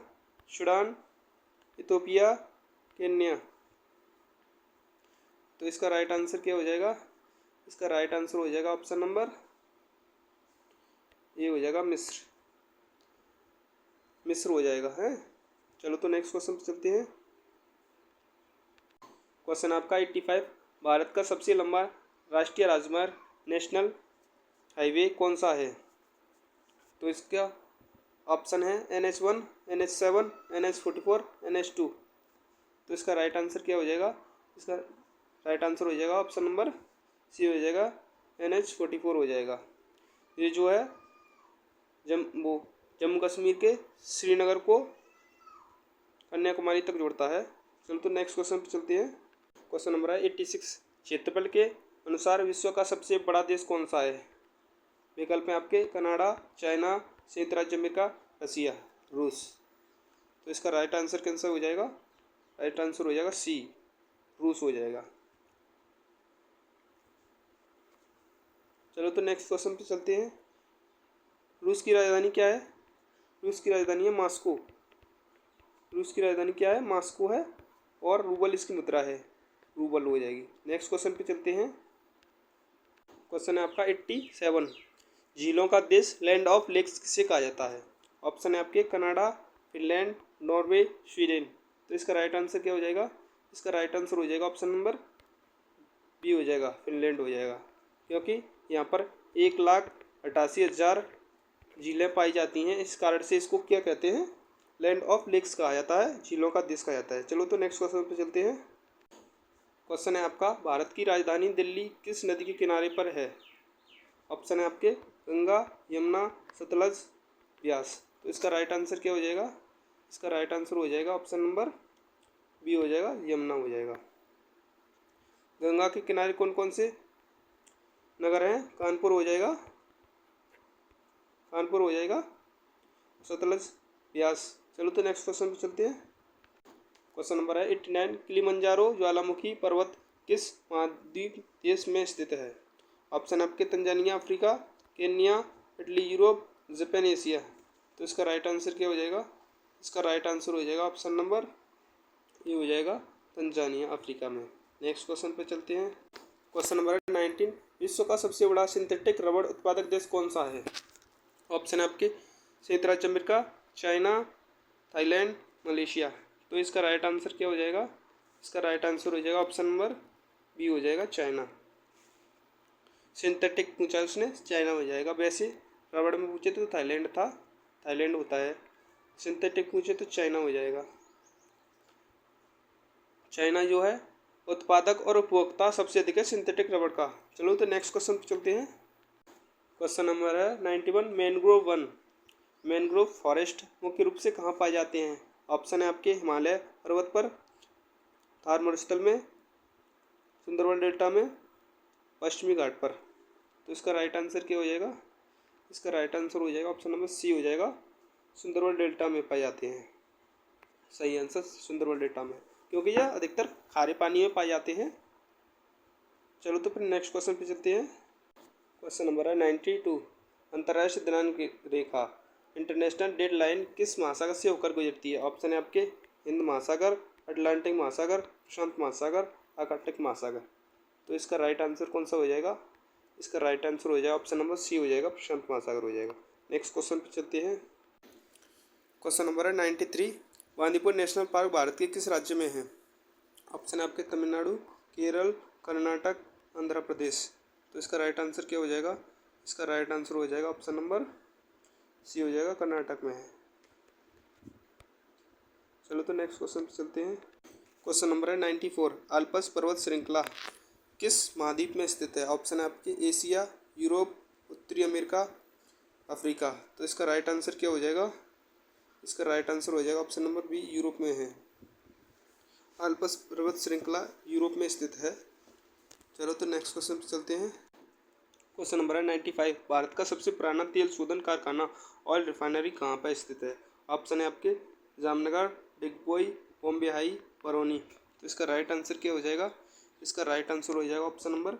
Speaker 2: सूडान, इथोपिया, केन्या। तो इसका राइट आंसर क्या हो जाएगा? इसका राइट आंसर हो जाएगा ऑप्शन नंबर ए हो जाएगा, मिस्र। मिस्र हो जाएगा है। चलो तो नेक्स्ट क्वेश्चन पे चलते हैं। क्वेश्चन आपका 85, भारत का सबसे लंबा राष्ट्रीय राजमार्ग नेशनल हाईवे कौन सा है? तो इसका ऑप्शन है NH1, NH7, NH44, NH2। तो इसका राइट आंसर क्या हो जाएगा? इसका राइट आंसर हो जाएगा ऑप्शन नंबर सी हो जाएगा, NH44 हो जाएगा। ये जो है जम्मू कश्मीर के श्रीनगर को कन्याकुमारी तक जोड़ता है। चलो तो नेक्स्ट क्वेश्चन पे चलते हैं। क्वेश्चन नंबर है 86, क्षेत्रफल के अनुसार विश्व का सबसे बड़ा देश कौन सा है? विकल्प हैं आपके कनाडा, चाइना, संयुक्त राज्य अमेरिका, रसिया, रूस। तो इसका राइट आंसर कैंसर हो जाएगा? राइट आंसर हो जाएगा सी, रूस हो जाएगा। चलो तो नेक्स्ट क्वेश्चन पे चलते हैं। रूस की राजधानी क्या है? रूस की राजधानी है मॉस्को। रूस की राजधानी क्या है? मॉस्को है और रूबल इसकी मुद्रा है, रूबल हो जाएगी। नेक्स्ट क्वेश्चन पे चलते हैं। क्वेश्चन है आपका 87, झीलों का देश लैंड ऑफ लेक्स किसे कहा जाता है? ऑप्शन है आपके कनाडा, फिनलैंड, नॉर्वे, स्वीडन। तो इसका राइट आंसर क्या हो जाएगा? इसका राइट आंसर हो जाएगा ऑप्शन नंबर बी हो जाएगा, फिनलैंड हो जाएगा। क्योंकि यहाँ पर 1,88,000 झीलें पाई जाती हैं, इस कारण से इसको क्या कहते हैं? लैंड ऑफ लेक्स कहा जाता है, झीलों का देश कहा जाता है। चलो तो नेक्स्ट क्वेश्चन पे चलते हैं। क्वेश्चन है आपका, भारत की राजधानी दिल्ली किस नदी के किनारे पर है? ऑप्शन है आपके गंगा, यमुना, सतलज, ब्यास। तो इसका राइट आंसर क्या हो जाएगा? इसका राइट आंसर हो जाएगा ऑप्शन नंबर बी हो जाएगा, यमुना हो जाएगा। गंगा के किनारे कौन कौन से नगर हैं? कानपुर हो जाएगा, कानपुर हो जाएगा, सतलज, ब्यास। चलो तो नेक्स्ट क्वेश्चन पे चलते हैं। क्वेश्चन नंबर है 89, किलिमंजारो ज्वालामुखी पर्वत किस महाद्वीप देश में स्थित है? ऑप्शन आपके Tanzania Africa, Kenya, Italy Europe, Japan Asia. तो इसका राइट आंसर क्या हो जाएगा? इसका राइट आंसर हो जाएगा ऑप्शन नंबर ये हो जाएगा, तंजानिया अफ्रीका में। नेक्स्ट क्वेश्चन पे चलते हैं। क्वेश्चन नंबर 19, विश्व का सबसे बड़ा सिंथेटिक रबड़ उत्पादक देश कौन सा है? ऑप्शन है आपके संयुक्त राज्य अमेरिका, चाइना, थाईलैंड, मलेशिया। तो इसका राइट आंसर क्या हो जाएगा? इसका राइट आंसर हो जाएगा ऑप्शन नंबर बी हो जाएगा, चाइना। सिंथेटिक पूछा उसने, चाइना हो जाएगा। वैसे रबड़ में पूछे तो थाईलैंड था, थाईलैंड होता है। सिंथेटिक पूछे तो चाइना हो जाएगा। चाइना जो है उत्पादक और उपभोक्ता सबसे अधिक है सिंथेटिक रबड़ का। चलो तो नेक्स्ट क्वेश्चन पे चलते हैं। क्वेश्चन नंबर है 91। मैनग्रोव फॉरेस्ट मुख्य रूप से कहाँ पाए जाते हैं? ऑप्शन है आपके हिमालय पर्वत पर, थार मरुस्थल में, सुंदरवन डेल्टा में, पश्चिमी घाट पर। तो इसका राइट आंसर क्या हो जाएगा? इसका राइट आंसर हो जाएगा ऑप्शन नंबर सी हो जाएगा, सुंदरवन डेल्टा में पाए जाते हैं। सही आंसर सुंदरवन डेल्टा में, क्योंकि यह अधिकतर खारे पानी में पाए जाते हैं। चलो तो फिर नेक्स्ट क्वेश्चन पे चलते हैं। क्वेश्चन नंबर है 92। अंतर्राष्ट्रीय दिनांक रेखा इंटरनेशनल डेड लाइन किस महासागर से होकर गुजरती है? ऑप्शन है आपके हिंद महासागर, अटलांटिक महासागर, प्रशांत महासागर, आर्कटिक महासागर। तो इसका राइट आंसर कौन सा हो जाएगा? इसका राइट आंसर हो जाएगा ऑप्शन नंबर सी हो जाएगा, प्रशांत महासागर हो जाएगा। नेक्स्ट क्वेश्चन पे चलते हैं। क्वेश्चन नंबर है 93। बांदीपुर नेशनल पार्क भारत के किस राज्य में है? ऑप्शन है आपके तमिलनाडु, केरल, कर्नाटक, आंध्र प्रदेश। तो इसका राइट आंसर क्या हो जाएगा? इसका राइट आंसर हो जाएगा ऑप्शन नंबर सी हो जाएगा, कर्नाटक में है। चलो तो नेक्स्ट क्वेश्चन पे चलते हैं। क्वेश्चन नंबर है 94। आल्प्स पर्वत श्रृंखला किस महाद्वीप में स्थित है? ऑप्शन है आपके एशिया, यूरोप, उत्तरी अमेरिका, अफ्रीका। तो इसका राइट आंसर क्या हो जाएगा? इसका राइट आंसर हो जाएगा ऑप्शन नंबर बी, यूरोप में है। आल्प्स पर्वत श्रृंखला यूरोप में स्थित है। चलो तो नेक्स्ट क्वेश्चन पे चलते हैं। क्वेश्चन नंबर है 95। भारत का सबसे पुराना तेल शोधन कारखाना ऑयल रिफाइनरी कहाँ पर स्थित है? ऑप्शन है आपके जामनगर, डिगबोई, बॉम्बे हाई, बरौनी। तो इसका राइट आंसर क्या हो जाएगा? इसका राइट आंसर हो जाएगा ऑप्शन नंबर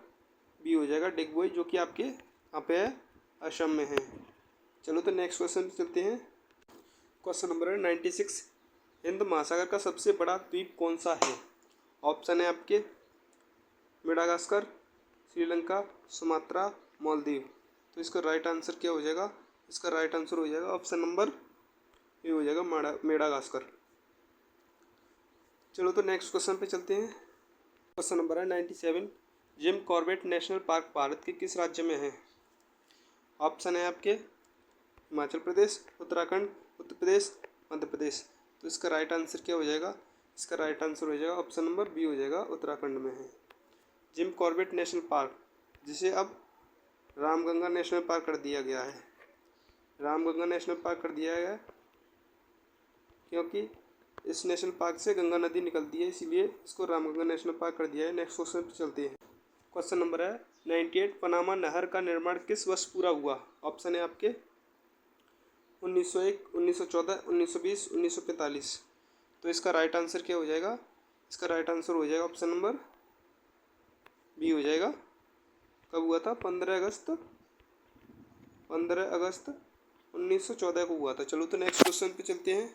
Speaker 2: बी हो जाएगा, डिगबोई, जो कि आपके यहाँ पे है, असम में है। चलो तो नेक्स्ट क्वेश्चन पे चलते हैं। क्वेश्चन नंबर है 96। हिंद महासागर का सबसे बड़ा द्वीप कौन सा है? ऑप्शन है आपके मेडागास्कर, श्रीलंका, सुमात्रा, मालदीव। तो इसका राइट आंसर क्या हो जाएगा? इसका राइट आंसर हो जाएगा ऑप्शन नंबर ए हो जाएगा, मेडागास्कर। चलो तो नेक्स्ट क्वेश्चन पे चलते हैं। क्वेश्चन नंबर है 97। Jim Corbett national park Bharat के किस राज्य में है? ऑप्शन है आपके हिमाचल प्रदेश, उत्तराखंड, उत्तर प्रदेश, मध्य प्रदेश। तो इसका राइट आंसर क्या हो जाएगा? इसका राइट आंसर हो जाएगा ऑप्शन नंबर बी हो जाएगा, उत्तराखंड में है जिम कॉर्बेट नेशनल पार्क, जिसे अब रामगंगा नेशनल पार्क कर दिया गया है। रामगंगा नेशनल पार्क कर दिया गया है क्योंकि इस नेशनल पार्क से गंगा नदी निकलती है, इसीलिए इसको रामगंगा नेशनल पार्क कर दिया है। नेक्स्ट क्वेश्चन पे चलते हैं। क्वेश्चन नंबर है 98। पनामा नहर का निर्माण किस वर्ष पूरा हुआ? ऑप्शन है आपके 1901, 1914, 1920, 1945। तो इसका राइट आंसर क्या हो जाएगा? इसका राइट आंसर हो जाएगा ऑप्शन नंबर बी हो जाएगा। कब हुआ था? 15 अगस्त 1914 को हुआ था। चलो तो नेक्स्ट क्वेश्चन पे चलते हैं।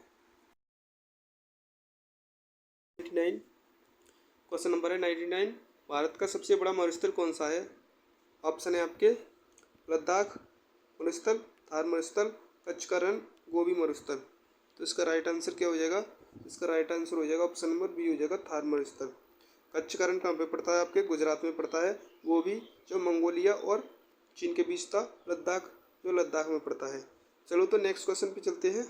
Speaker 2: 99। क्वेश्चन नंबर है 99। भारत का सबसे बड़ा मरुस्थल कौन सा है? ऑप्शन है आपके लद्दाख मरुस्थल, थार मरुस्थल, कच्छ का रण, गोबी मरुस्थल। तो इसका राइट आंसर क्या हो जाएगा? इसका राइट आंसर हो जाएगा ऑप्शन नंबर बी हो जाएगा, थार मरुस्थल। कच्छ का रण कहाँ पे पड़ता है? आपके गुजरात में पड़ता है। गोबी जो मंगोलिया और चीन के बीच था। लद्दाख जो लद्दाख में पड़ता है। चलो तो नेक्स्ट क्वेश्चन पे चलते हैं।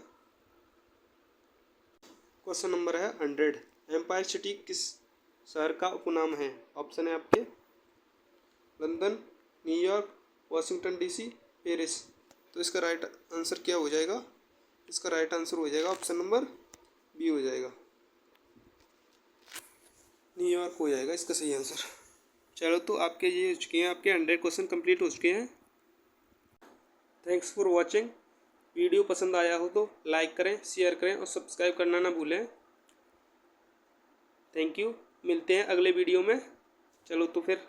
Speaker 2: क्वेश्चन नंबर है 100। एम्पायर सिटी किस शहर का उपनाम है? ऑप्शन है आपके London, New York, Washington DC, Paris. तो इसका राइट आंसर क्या हो जाएगा? इसका राइट आंसर हो जाएगा ऑप्शन नंबर बी हो जाएगा, न्यूयॉर्क हो जाएगा इसका सही आंसर। चलो तो आपके ये हो चुके हैं, आपके 100 क्वेश्चन कंप्लीट हो चुके हैं। Thanks for watching. वीडियो पसंद आया हो तो लाइक करें, शेयर करें और सब्सक्राइब करना ना भूलें। Thank you. मिलते हैं अगले वीडियो में। चलो तो फिर